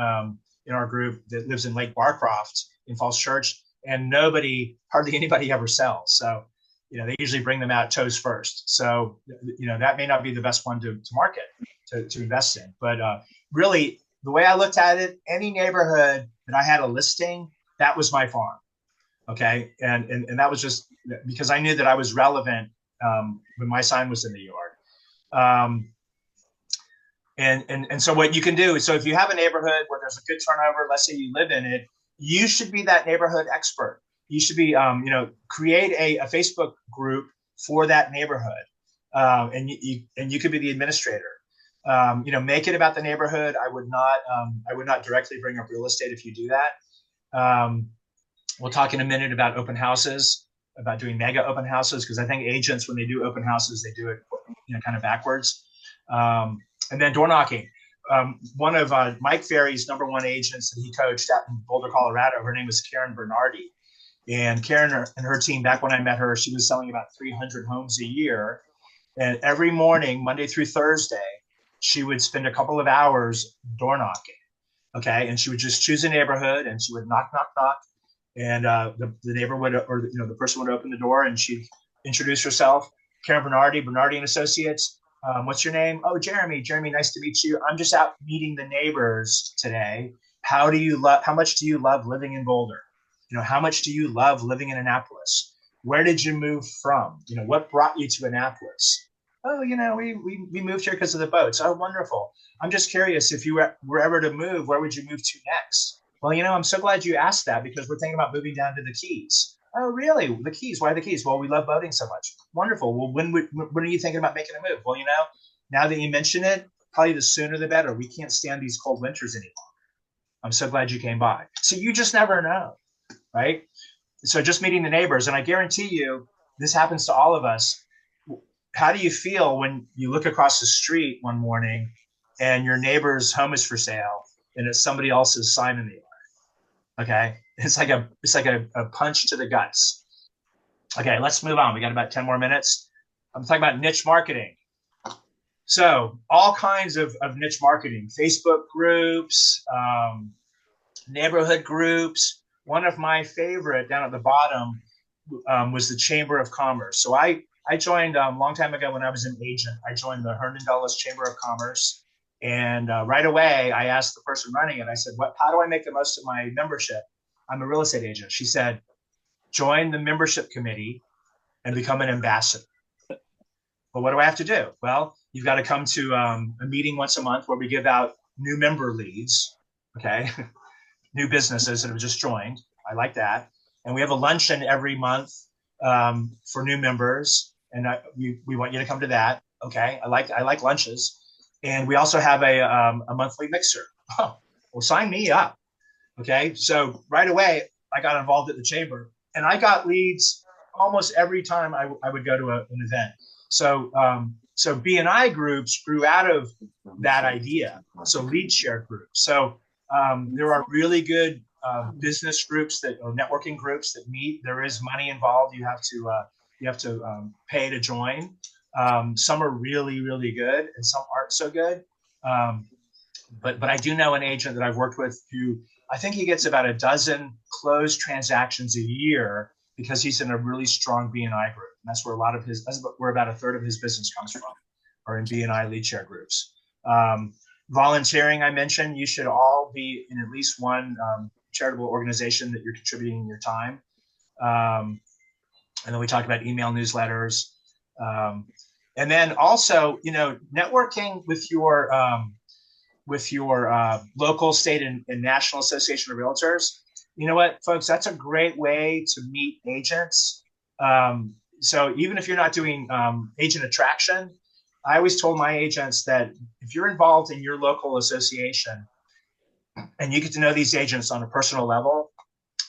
in our group that lives in Lake Barcroft in Falls Church, and hardly anybody ever sells. So, they usually bring them out toes first. So, that may not be the best one to market, to invest in. But really, the way I looked at it, any neighborhood that I had a listing, that was my farm. Okay. And that was just because I knew that I was relevant when my sign was in the yard. And so what you can do is, so if you have a neighborhood where there's a good turnover, let's say you live in it, you should be that neighborhood expert. You should be, create a Facebook group for that neighborhood. And you could be the administrator. Make it about the neighborhood. I would not directly bring up real estate if you do that. We'll talk in a minute about open houses, about doing mega open houses, because I think agents, when they do open houses, they do it, kind of backwards. And then door knocking. One of Mike Ferry's #1 agents that he coached out in Boulder, Colorado, her name was Karen Bernardi. And Karen and her team, back when I met her, she was selling about 300 homes a year. And every morning, Monday through Thursday, she would spend a couple of hours door knocking. Okay. And she would just choose a neighborhood and she would knock, knock, knock. And the neighbor would, or the person would open the door and she'd introduce herself. Karen Bernardi and Associates. What's your name? Oh, Jeremy. Jeremy, nice to meet you. I'm just out meeting the neighbors today. How much do you love living in Boulder? How much do you love living in Annapolis? Where did you move from? What brought you to Annapolis? Oh, we moved here because of the boats. Oh, wonderful. I'm just curious, if you were ever to move, where would you move to next? Well, I'm so glad you asked that, because we're thinking about moving down to the Keys. Oh, really? The Keys? Why the Keys? Well, we love boating so much. Wonderful. Well, when are you thinking about making a move? Well, now that you mention it, probably the sooner the better. We can't stand these cold winters any longer. I'm so glad you came by. So you just never know, right? So just meeting the neighbors, and I guarantee you, this happens to all of us. How do you feel when you look across the street one morning and your neighbor's home is for sale and it's somebody else's sign in the yard? Okay. It's like a punch to the guts. Okay. Let's move on. We got about 10 more minutes. I'm talking about niche marketing. So all kinds of niche marketing, Facebook groups, neighborhood groups. One of my favorite down at the bottom was the Chamber of Commerce. So I joined a long time ago when I was an agent. I joined the Herndon Dulles Chamber of Commerce. And right away, I asked the person running it, I said, how do I make the most of my membership? I'm a real estate agent. She said, join the membership committee and become an ambassador. But what do I have to do? Well, you've got to come to a meeting once a month where we give out new member leads, okay? New businesses that have just joined. I like that. And we have a luncheon every month for new members, and we want you to come to that. Okay, I like lunches, and we also have a monthly mixer. Oh, well, sign me up. Okay, so right away I got involved at the chamber, and I got leads almost every time I would go to an event. So so B&I groups grew out of that idea. So lead share groups. So there are really good business groups or networking groups that meet. There is money involved. You have to pay to join. Some are really, really good, and some aren't so good. But I do know an agent that I've worked with who I think he gets about a dozen closed transactions a year because he's in a really strong B&I group. And that's where where about a third of his business comes from, or in B&I lead share groups. Volunteering, I mentioned, you should all be in at least one charitable organization that you're contributing your time. And then we talked about email newsletters. And then also, networking with your local, state, and national association of realtors. You know what, folks, that's a great way to meet agents. So even if you're not doing agent attraction, I always told my agents that if you're involved in your local association and you get to know these agents on a personal level,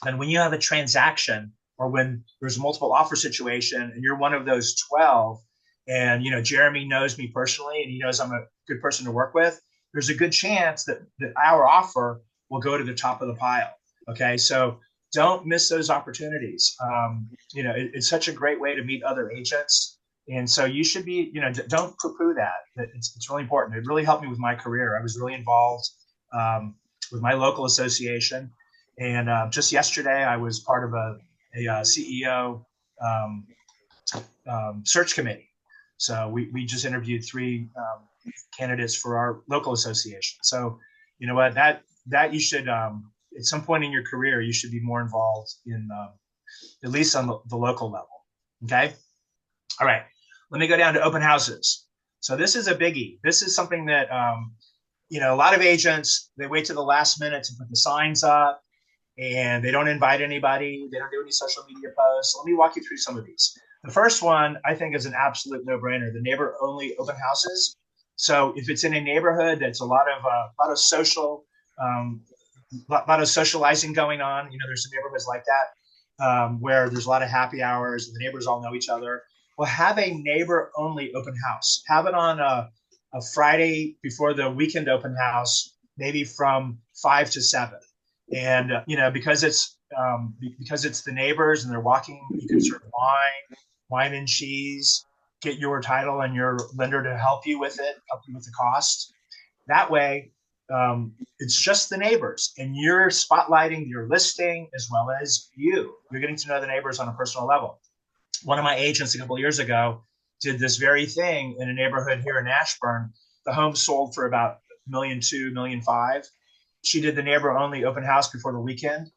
then when you have a transaction or when there's a multiple offer situation and you're one of those 12, and Jeremy knows me personally and he knows I'm a good person to work with, there's a good chance that our offer will go to the top of the pile. Okay, so don't miss those opportunities. It's such a great way to meet other agents. And so you should be, don't poo-poo that. It's really important. It really helped me with my career. I was really involved with my local association. And just yesterday, I was part of a CEO search committee. So we just interviewed 3 candidates for our local association. So you know what, that you should, at some point in your career, you should be more involved in, at least on the local level. Okay. All right. Let me go down to open houses. So this is a biggie. This is something that, a lot of agents, they wait to the last minute to put the signs up, and they don't invite anybody. They don't do any social media posts. Let me walk you through some of these. The first one, I think, is an absolute no-brainer, the neighbor-only open houses. So if it's in a neighborhood that's a lot of socializing going on, there's some neighborhoods like that where there's a lot of happy hours and the neighbors all know each other. Well, have a neighbor-only open house. Have it on a Friday before the weekend open house, maybe from 5 to 7. And because it's the neighbors and they're walking, you can serve wine and cheese, get your title and your lender to help you with the cost. That way, it's just the neighbors, and you're spotlighting your listing as well as you're getting to know the neighbors on a personal level. One of my agents a couple of years ago did this very thing in a neighborhood here in Ashburn. The home sold for about $1.2 million, $1.5 million. She did the neighbor-only open house before the weekend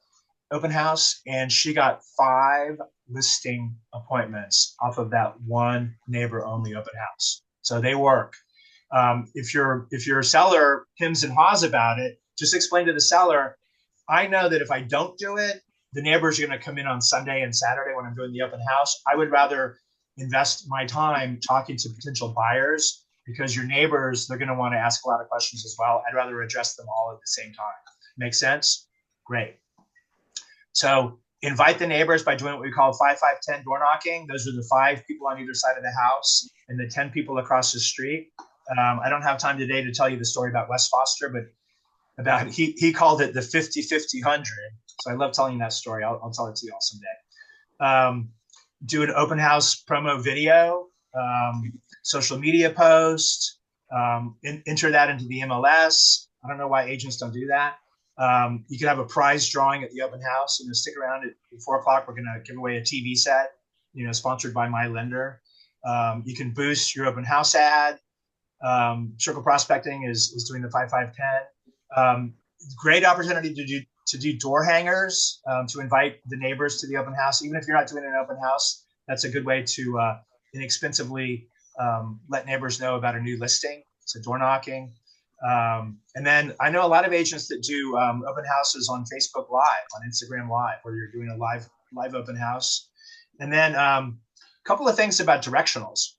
open house, and she got 5 listing appointments off of that one neighbor-only open house. So they work. If your seller hems and haws about it, just explain to the seller, I know that if I don't do it, the neighbors are going to come in on Sunday and Saturday when I'm doing the open house. I would rather invest my time talking to potential buyers, because your neighbors, they're going to want to ask a lot of questions as well. I'd rather address them all at the same time. Make sense? Great. So invite the neighbors by doing what we call 5-5-10 door knocking. Those are the 5 people on either side of the house and the 10 people across the street. I don't have time today to tell you the story about West Foster, but he called it the 50-50-100. So I love telling you that story. I'll tell it to you all someday. Do an open house promo video, social media post, enter that into the MLS. I don't know why agents don't do that. You can have a prize drawing at the open house. Stick around at 4 o'clock. We're going to give away a TV set, sponsored by my lender. You can boost your open house ad. Circle Prospecting is doing the 5-5-10. Great opportunity to do door hangers, to invite the neighbors to the open house. Even if you're not doing an open house, That's a good way to inexpensively let neighbors know about a new listing. So door knocking. And then I know a lot of agents that do open houses on Facebook Live, on Instagram Live, where you're doing a live open house. And then a couple of things about directionals.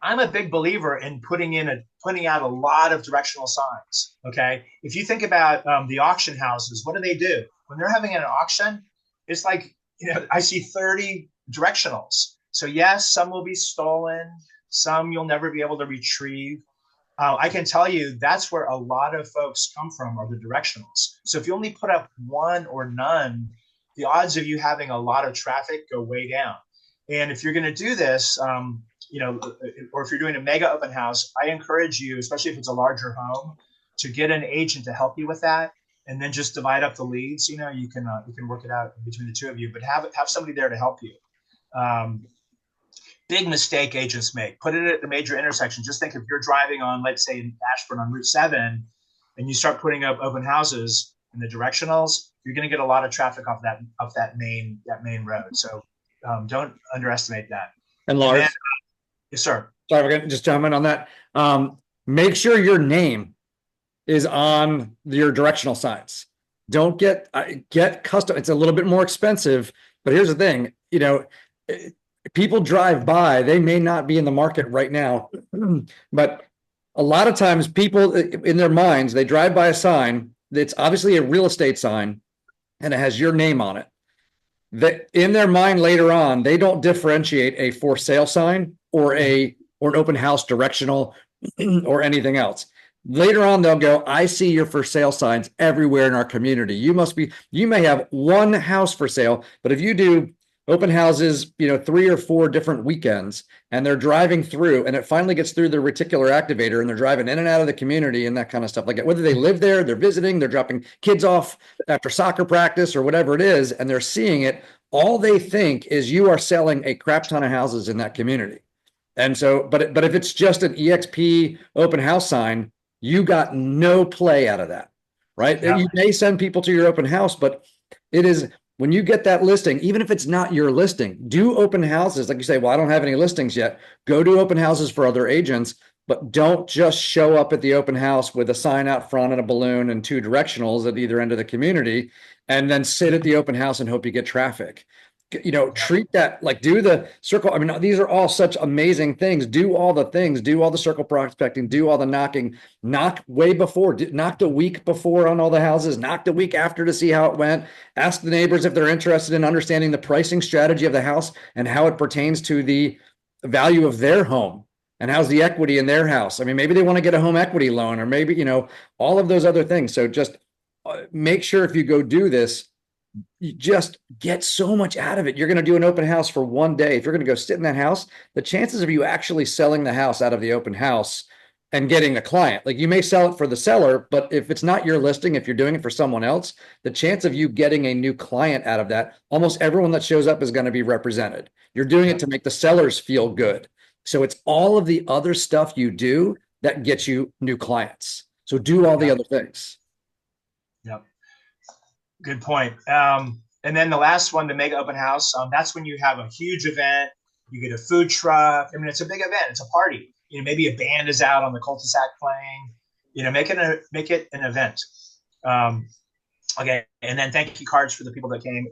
I'm a big believer in putting out a lot of directional signs. Okay, if you think about the auction houses, what do? When they're having an auction, it's like, I see 30 directionals. So yes, some will be stolen, some you'll never be able to retrieve. I can tell you that's where a lot of folks come from, are the directionals. So if you only put up one or none, the odds of you having a lot of traffic go way down. And if you're going to do this, or if you're doing a mega open house, I encourage you, especially if it's a larger home, to get an agent to help you with that, and then just divide up the leads. You can work it out between the two of you, but have somebody there to help you. Big mistake agents make: put it at the major intersection. Just think, if you're driving on, let's say, in Ashburn on Route 7, and you start putting up open houses in the directionals, you're going to get a lot of traffic off that main road. So don't underestimate that. And Lars, yes, sir. Sorry, we're gonna just jump in on that. Make sure your name is on your directional signs. Don't get custom. It's a little bit more expensive, but here's the thing. People drive by, they may not be in the market right now, but a lot of times people in their minds, they drive by a sign that's obviously a real estate sign and it has your name on it. That in their mind later on, they don't differentiate a for sale sign or an open house directional or anything else. Later on, they'll go, I see your for sale signs everywhere in our community. You may have one house for sale, but if you do open houses, 3 or 4 different weekends, and they're driving through, and it finally gets through the reticular activator, and they're driving in and out of the community and that kind of stuff like that. Whether they live there, they're visiting, they're dropping kids off after soccer practice or whatever it is, and they're seeing it, all they think is you are selling a crap ton of houses in that community. And so, but if it's just an EXP open house sign, you got no play out of that, right? Yeah. You may send people to your open house, but it is, when you get that listing, even if it's not your listing, do open houses. Like you say, well, I don't have any listings yet. Go do open houses for other agents, but don't just show up at the open house with a sign out front and a balloon and 2 directionals at either end of the community, and then sit at the open house and hope you get traffic. Treat that, like, do the circle. I mean, these are all such amazing things. Do all the things, do all the circle prospecting, do all the knocking, knock way before, knock the week before on all the houses, knock the week after to see how it went. Ask the neighbors if they're interested in understanding the pricing strategy of the house and how it pertains to the value of their home and how's the equity in their house. I mean, maybe they want to get a home equity loan, or maybe, all of those other things. So just make sure if you go do this, you just get so much out of it. You're going to do an open house for one day. If you're going to go sit in that house, the chances of you actually selling the house out of the open house and getting a client, like, you may sell it for the seller, but if it's not your listing, if you're doing it for someone else, the chance of you getting a new client out of that, almost everyone that shows up is going to be represented. You're doing it to make the sellers feel good. So it's all of the other stuff you do that gets you new clients. So do all the other things. Yep. Good point. And then the last one, the mega open house, that's when you have a huge event. You get a food truck. I mean, it's a big event. It's a party. Maybe a band is out on the cul-de-sac playing. Make it an event. Okay, and then thank you cards for the people that came.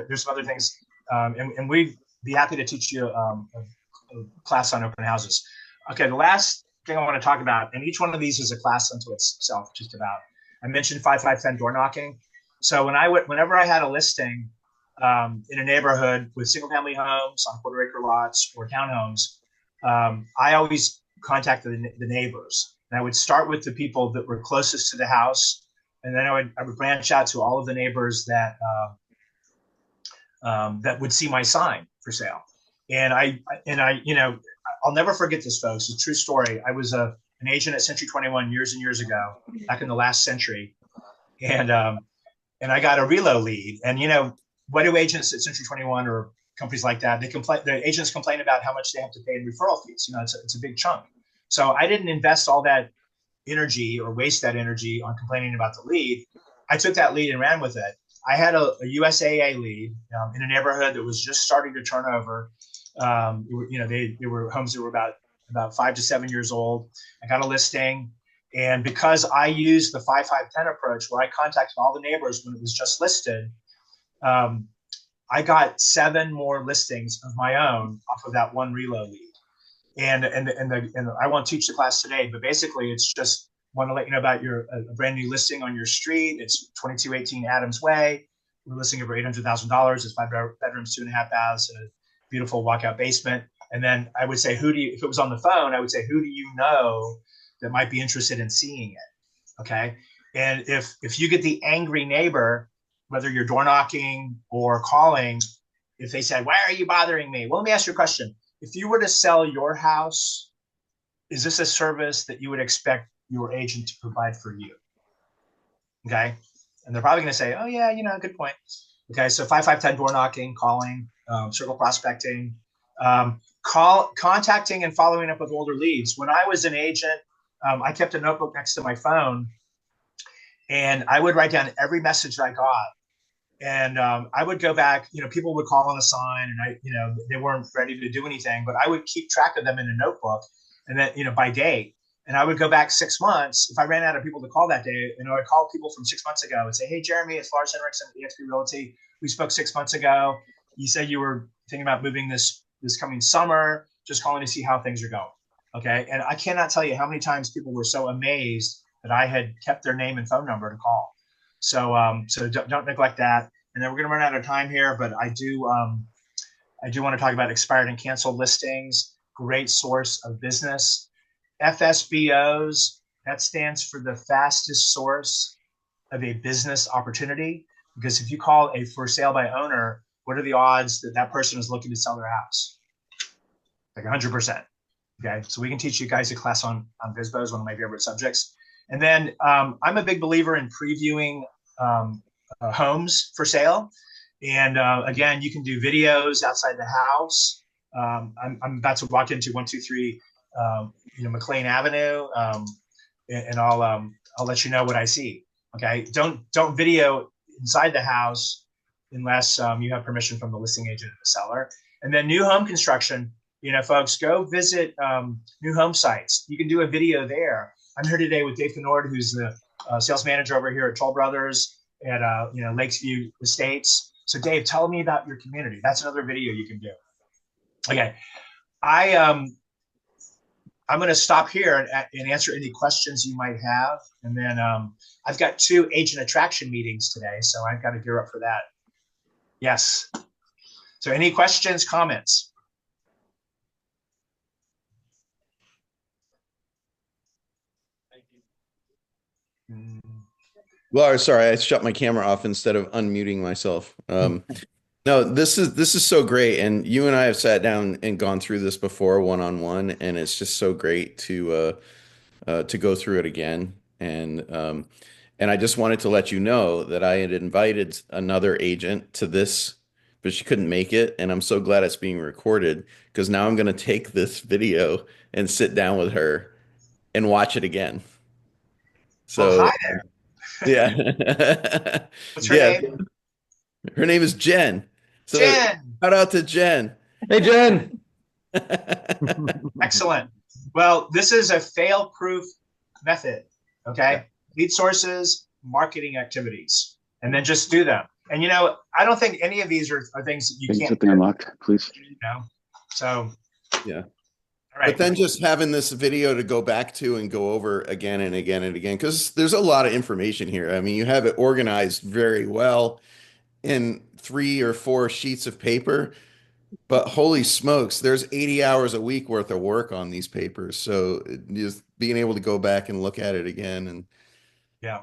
There's some other things, and we'd be happy to teach you a class on open houses. Okay, the last thing I want to talk about, and each one of these is a class unto itself, just about. I mentioned 5-5-10 door knocking. So whenever I had a listing in a neighborhood with single-family homes on quarter-acre lots or townhomes, I always contacted the neighbors, and I would start with the people that were closest to the house, and then I would branch out to all of the neighbors that that would see my sign for sale. And I'll never forget this, folks. It's a true story. I was an agent at Century 21 years and years ago, back in the last century, and I got a relo lead. And what do agents at Century 21 or companies like that? The agents complain about how much they have to pay in referral fees. It's a big chunk. So I didn't invest all that energy or waste that energy on complaining about the lead. I took that lead and ran with it. I had a USAA lead in a neighborhood that was just starting to turn over. They were homes that were about 5 to 7 years old. I got a listing. And because I used the 5-5-10 approach, where I contacted all the neighbors when it was just listed, I got 7 more listings of my own off of that one reload lead. And I won't teach the class today, but basically it's just want to let you know about a brand new listing on your street. It's 2218 Adams Way. We're listing it for $800,000. It's 5 bedrooms, 2.5 baths, a beautiful walkout basement. And then I would say, if it was on the phone, I would say, who do you know that might be interested in seeing it? Okay. And if you get the angry neighbor, whether you're door knocking or calling, if they said, why are you bothering me? Well, let me ask you a question. If you were to sell your house, is this a service that you would expect your agent to provide for you? Okay. And they're probably going to say, oh yeah, good point. Okay. So 5-5-10 door knocking, calling, circle prospecting, contacting and following up with older leads. When I was an agent, I kept a notebook next to my phone, and I would write down every message I got. And I would go back, people would call on a sign, and they weren't ready to do anything, but I would keep track of them in a notebook, and then, by date. And I would go back 6 months. If I ran out of people to call that day, I'd call people from 6 months ago and say, hey, Jeremy, it's Lars Henriksen at eXp Realty. We spoke 6 months ago. You said you were thinking about moving this coming summer, just calling to see how things are going. Okay. And I cannot tell you how many times people were so amazed that I had kept their name and phone number to call. So don't neglect that. And then we're going to run out of time here, but I do want to talk about expired and canceled listings. Great source of business. FSBOs, that stands for the fastest source of a business opportunity. Because if you call a for sale by owner, what are the odds that that person is looking to sell their house? Like 100%. Okay, so we can teach you guys a class on FSBOs, one of my favorite subjects. And then I'm a big believer in previewing homes for sale. And again, you can do videos outside the house. I'm about to walk into 123 McLean Avenue, and I'll let you know what I see. Okay, don't video inside the house unless you have permission from the listing agent and the seller. And then new home construction, folks, go visit new home sites. You can do a video there. I'm here today with Dave and FYR, who's the sales manager over here at Toll Brothers at Lakesview Estates. So Dave, tell me about your community. That's another video you can do. Okay, I'm going to stop here and answer any questions you might have. And then I've got 2 agent attraction meetings today, so I've got to gear up for that. Yes. So any questions, comments? Lars, sorry, I shut my camera off instead of unmuting myself. No, this is so great, and you and I have sat down and gone through this before one-on-one, and it's just so great to go through it again. And I just wanted to let you know that I had invited another agent to this, but she couldn't make it, and I'm so glad it's being recorded because now I'm going to take this video and sit down with her and watch it again. So, well, hi there. Yeah. What's her name? Her name is Jen. So Jen. Shout out to Jen. Hey, Jen. Excellent. Well, this is a fail-proof method. Okay. Yeah. Lead sources, marketing activities, and then just do them. And, I don't think any of these are things that you can't. Something unlocked, please. So. Yeah. All right. But then just having this video to go back to and go over again and again and again, because there's a lot of information here. I mean, you have it organized very well in 3 or 4 sheets of paper, but holy smokes, there's 80 hours a week worth of work on these papers. So just being able to go back and look at it again, and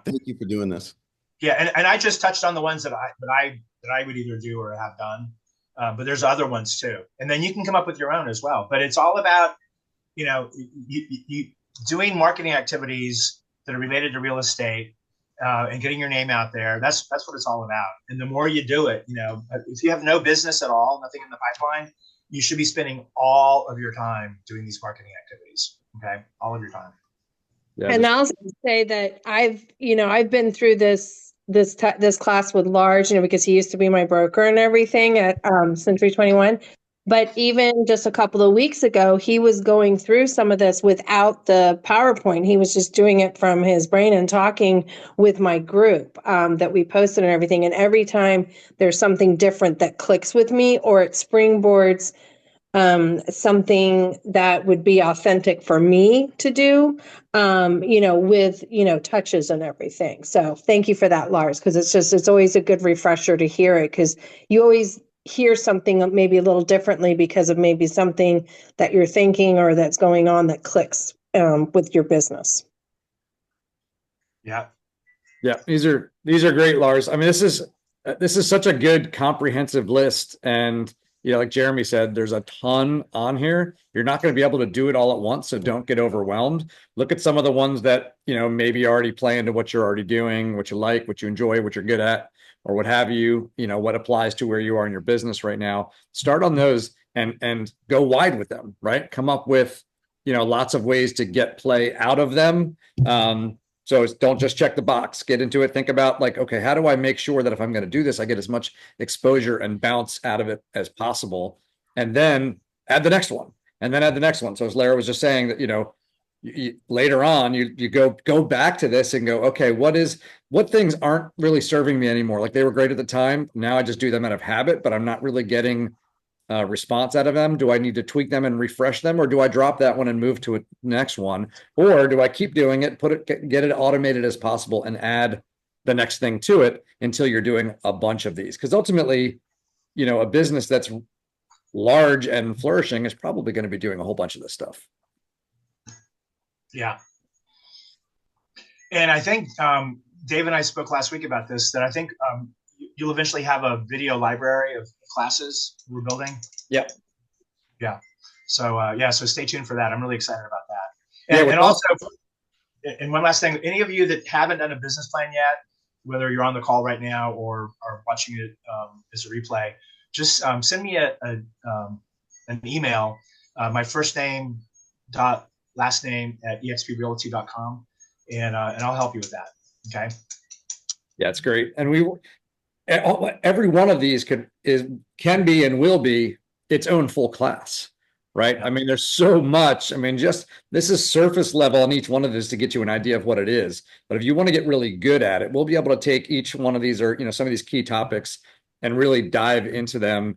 thank you for doing this. Yeah, and I just touched on the ones that I would either do or have done, but there's other ones too, and then you can come up with your own as well. But it's all about you doing marketing activities that are related to real estate. And getting your name out there. That's what it's all about. And the more you do it, if you have no business at all, nothing in the pipeline, you should be spending all of your time doing these marketing activities. Okay. All of your time. Yeah, and I'll say that I've been through this this class with Lars, because he used to be my broker and everything at Century 21. But even just a couple of weeks ago, he was going through some of this without the PowerPoint. He was just doing it from his brain and talking with my group that we posted and everything. And every time there's something different that clicks with me, or it springboards something that would be authentic for me to do, with, touches and everything. So thank you for that, Lars, because it's always a good refresher to hear it, because you always hear something maybe a little differently because of maybe something that you're thinking or that's going on that clicks with your business. Yeah. Yeah, these are great, Lars. I mean, this is such a good comprehensive list, and like Jeremy said, there's a ton on here. You're not going to be able to do it all at once, so don't get overwhelmed. Look at some of the ones that maybe already play into what you're already doing, what you like, what you enjoy, what you're good at, or what have you. What applies to where you are in your business right now. Start on those and go wide with them. Right? Come up with lots of ways to get play out of them. So don't just check the box, get into it. Think about okay, how do I make sure that if I'm going to do this, I get as much exposure and bounce out of it as possible, and then add the next one, and then add the next one. So as Lara was just saying that, later on, you go back to this and go, okay, what things aren't really serving me anymore? Like they were great at the time. Now I just do them out of habit, but I'm not really getting response out of them. Do I need to tweak them and refresh them, or do I drop that one and move to a next one, or do I keep doing it, get it automated as possible, and add the next thing to it until you're doing a bunch of these? Because ultimately, a business that's large and flourishing is probably going to be doing a whole bunch of this stuff. Yeah. And I think Dave and I spoke last week about this, that I think you'll eventually have a video library of classes we're building. Yep. Yeah. So so stay tuned for that. I'm really excited about that. And also, and one last thing, any of you that haven't done a business plan yet, whether you're on the call right now or are watching it as a replay, just send me an email, my first name dot last name at exprealty.com, and I'll help you with that. Okay. Yeah, it's great. And every one of these can be and will be its own full class, right? I mean, there's so much. I mean, just this is surface level on each one of these to get you an idea of what it is. But if you want to get really good at it, we'll be able to take each one of these, or some of these key topics, and really dive into them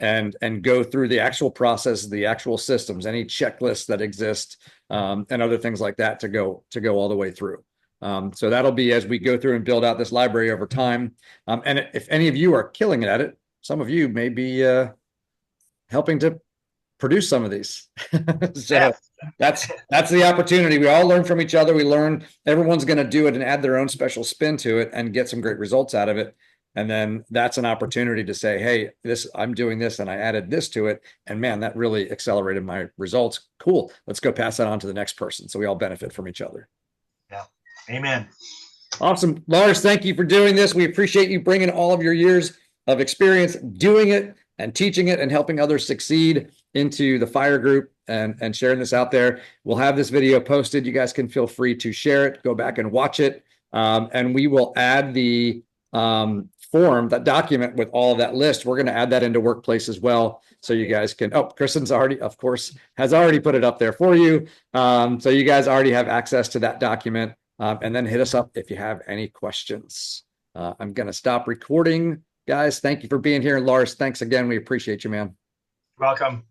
and go through the actual process, the actual systems, any checklists that exist, and other things like that to go all the way through. So that'll be as we go through and build out this library over time. And if any of you are killing it at it, some of you may be helping to produce some of these. So that's the opportunity. We all learn from each other. We learn, everyone's going to do it and add their own special spin to it and get some great results out of it. And then that's an opportunity to say, hey, I'm doing this and I added this to it, and man, that really accelerated my results. Cool. Let's go pass that on to the next person. So we all benefit from each other. Yeah. Amen. Awesome. Lars, thank you for doing this. We appreciate you bringing all of your years of experience doing it and teaching it and helping others succeed into the FYR group and sharing this out there. We'll have this video posted. You guys can feel free to share it, go back and watch it. And we will add the form, that document with all of that list. We're going to add that into Workplace as well. So you guys can, Kristen's already, of course, has already put it up there for you. So you guys already have access to that document. And then hit us up if you have any questions. I'm going to stop recording. Guys, thank you for being here. And Lars, thanks again. We appreciate you, man. Welcome.